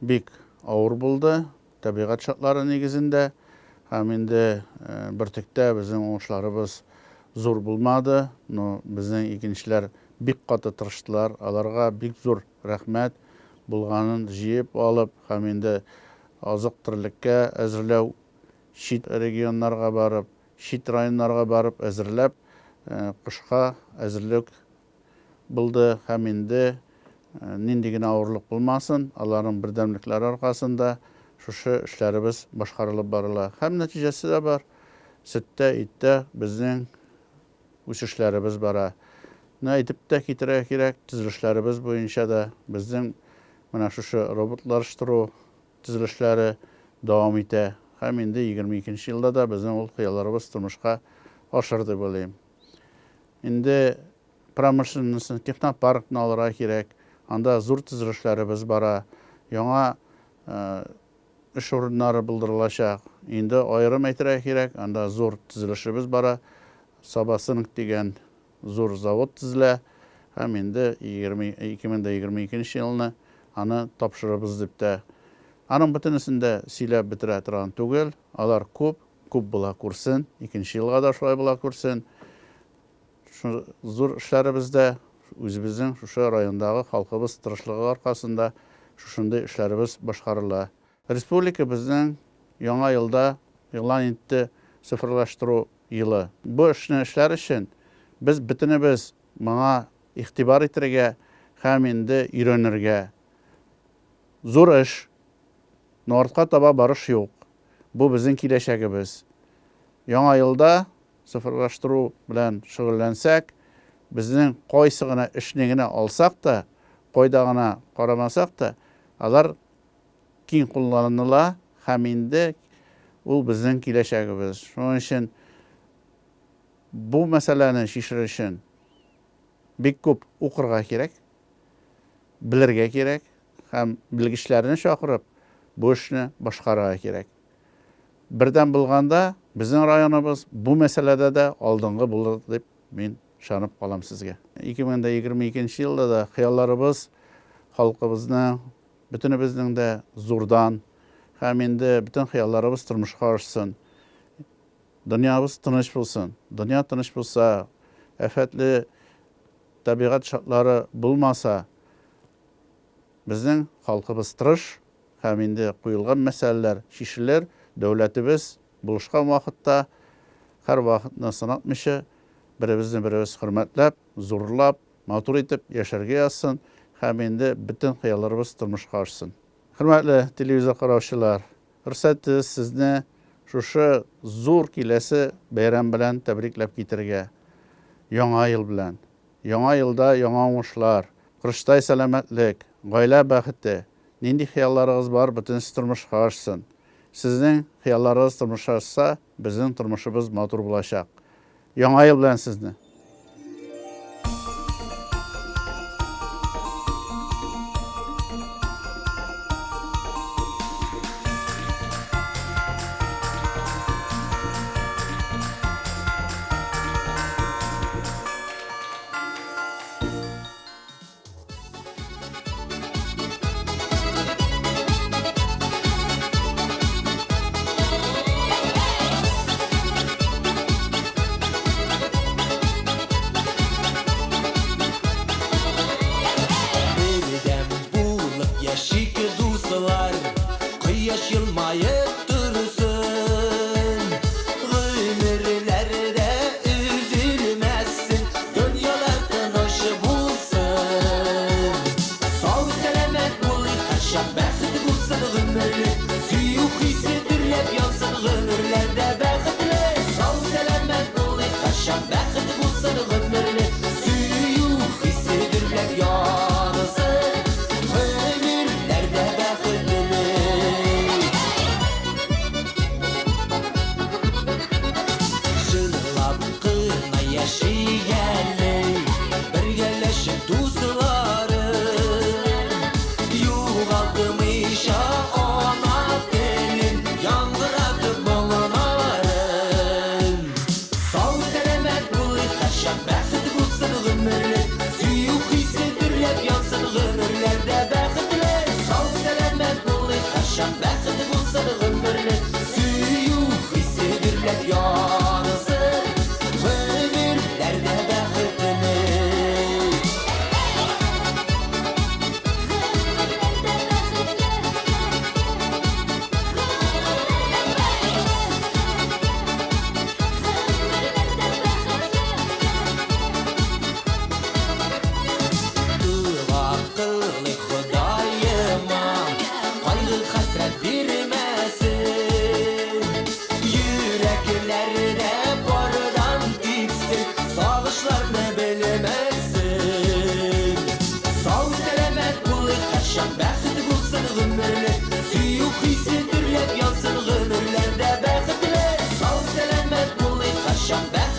bek og'ir bo'ldi, tabiat shartlari negizinde. Hem endi birtikda bizning o'ңushlarimiz zo'r bo'lmadi. Bizning ikinchilar bek qatı tirishdilar. Alarga bek zo'r rahmat bo'lganini jiyib olib, hem endi oziq-tirlikka әзірләу шит regionlarga barib, шит rayonlarga barib әзірләп, qishqa әзірлік bo'ldi. Hem endi nindigina ağırlık bulmasın, Allah'ın birdemlikleri arkasında şu işlerimiz başkarılıp barıla. Hem neticesi de var. Sütte, itte bizning o'sishlarimiz bara. Ne aytib de ketira kerak, tuzilishlarimiz bo'yicha da bizning mana shu robotlashtirish tuzilishlari davom etadi. Hem endi 22 yilda da bizning ol xiyollarimiz turmushga aşırdı bulayım. Indi pромышленностьны технопаркны алырга кирәк. Анда зур төзелешләребез бара. Яңа эш урыннары булдырылачак. Инде аерым әйтергә кирәк. Анда зур төзелешебез бара. Сабасынок дигән зур завод төзелә. Һәм инде 2022 елны аны тапшырабыз дип тә. Аның бөтенесендә сөйләп бетерә торган түгел. Алар күп була күрсен. 2нче елга да шулай була күрсен. Зур эшләребездә үзебезнең шушы райондагы халкыбыз тырышлыгы аркасында шушындай эшләребез башкарыла. Республика безнең яңа елда игълан итте цифрлаштыру елы. Бу эшне эшләр өчен без бөтенебез моңа игътибар итәргә һәм инде өйрәнергә. Зур эш, артка таба барыш юк. Бу безнең киләчәгебез. Яңа елда цифрлаштыру белән шөгыльләнсәк, безнең кайсы гына эшне генә алсак та, кайда гына карамасак та, алар киң кулланыла һәм инде ул безнең киләчәгебез. Шуның өчен бу мәсьәләне шишер өчен бик күп укырга кирәк, белергә кирәк һәм белгечләрне чакырып бу эшне башкарырга кирәк. Бердән булганда безнең районыбыз бу мәсьәләдә дә алдынгы булыр дип мин шанып калам сезгә. 2022 елда да хыялларыбыз халкыбызны, бөтенебезнең дә зурдан һәм инде бөтен хыялларыбыз тормышка ашсын. Дөньябыз тыныч булсын. Дөнья тыныч булса, афәтле табигать шартлары булмаса, безнең халкыбыз тырыш һәм инде куелган мәсьәләләр шишелер. Дәүләтебез булышкан вакытта һәр вакытны сынатмыйча беребезне-беребез хөрмәтләп, зурлап, матур итеп яшәргә язсын һәм инде бөтен хыялларыбыз тормышка ашсын. Хөрмәтле телевизор караучылар, рөхсәт сезне шушы зур киләсе бәйрәм белән тәбрикләп китергә. Яңа ел белән. Яңа елда яңа уңышлар, кырыштай сәламәтлек, гаилә бәхете, нинди хыялларыгыз бар, бөтенесе тормышка ашсын. Сезнең хыялларыгыз тормышка ашса, безнең тормышыбыз матур булачак. Яңа ел белән сезне. Akıllı Xudayıma, kaygı hasret birmesin.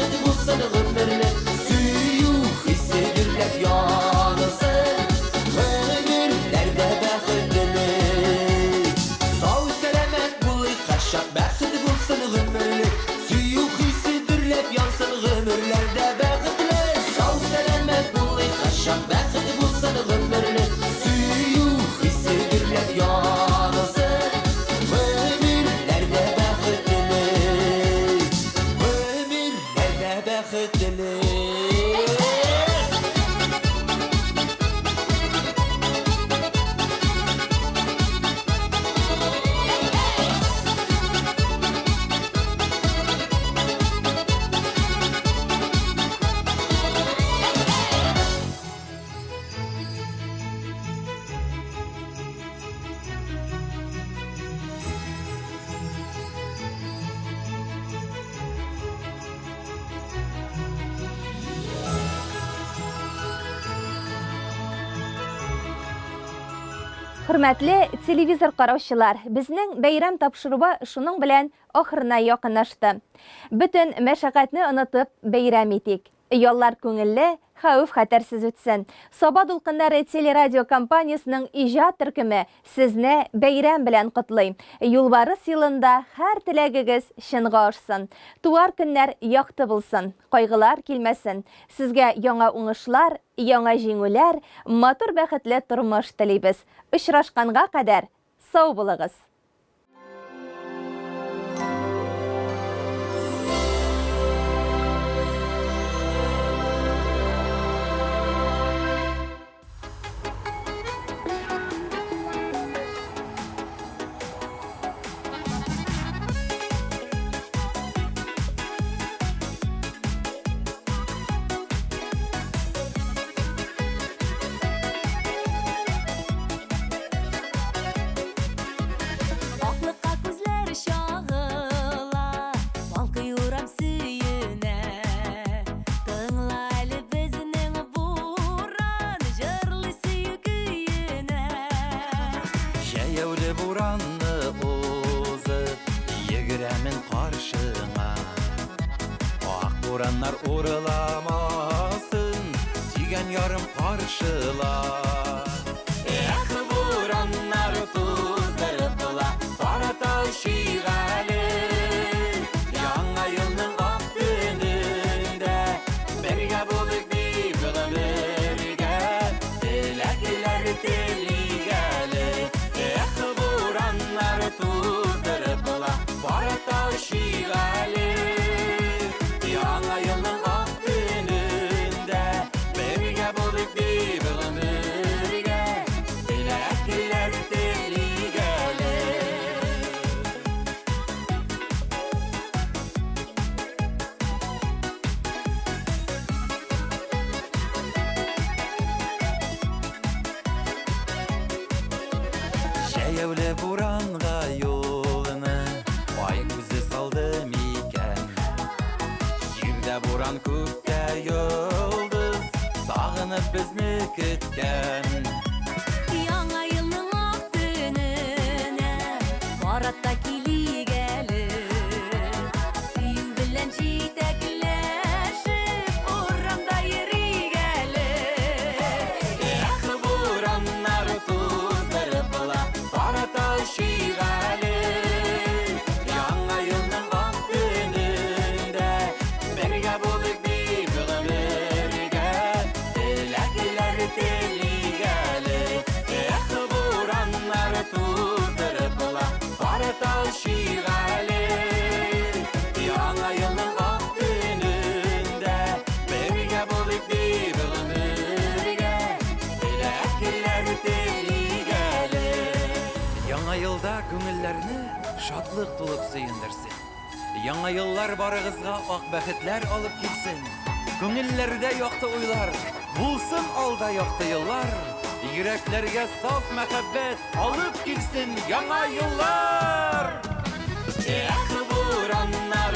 бәхет булсын гомерлек, сөюк хисе гөрләп янысың, гомерләрдә бәхетлелек. Сау сәламәт булыйк һәрчак, бәхет булсын гомерлек, сөюк хисе гөрләп янсын, гомерләрдә бәхетлелек. Сау сәламәт булыйк һәрчак, бәхет булсын гомерлек, сөюк хисе гөрләп янысың, гомерләрдә бәхетлелек, гомерләрдә бәхетлелек. Хөрмәтле телевизор караучылар, безнең бәйрәм тапшыруы шуның белән ахырына якынлашты. Бөтен мәшәкатьне онытып бәйрәм итик. Яллар күңелле, хәвеф-хәтәрсез үтсен. Саба дулкыннары телерадио компаниясының иҗат төркеме сезне бәйрәм белән котлый. Юлбарыс елында һәр теләгегез чынга ашсын. Туар көннәр якты булсын, кайгылар килмәсен. Сезгә яңа уңышлар, яңа җиңүләр, матур бәхетле тормыш телибез. Очрашканга кадәр сау булыгыз. Бураннар урыламасын, сүйген ярым қаршыла. Эх, бураннар туздырып була, Қаратау шигәле. Яңа елның ак көнендә, бергә булыйк дип гомергә, теләкләр телигәле. Эх, бураннар туздырып була, Қаратау шигәле. Яңа елның ак көнендә, бергә булыйк дип гомергә, теләкләр телигәле. Җәяүле буранга юлны, ай күзе салды микән. Җирдә буран, күктә йолдыз, сагынып безне көткән. Яңа елның ак көненә Карата килигәле. Сөю белән җитәкләшеп урамда йөригәле. Эх, бураннар туздырып була, Каратау шигәле. Яңа елның ак көнендә, бергә булыйк дип гомергә, теләкләр телигәле. Эх, бураннар туздырып була, Каратау шигәле. Яңа елның ак көнендә, бергә булыйк дип гомергә, теләкләр телигәле. Яңа елда күңелләрне шатлык тулып сөендерсен. Яңа еллар барыгызга ак бәхетләр алып килсен. Күңелләрдә якты уйлар, булсын алда якты еллар. Йөрәкләргә саф мәхәббәт алып килсен яңа еллар. Эх, бураннар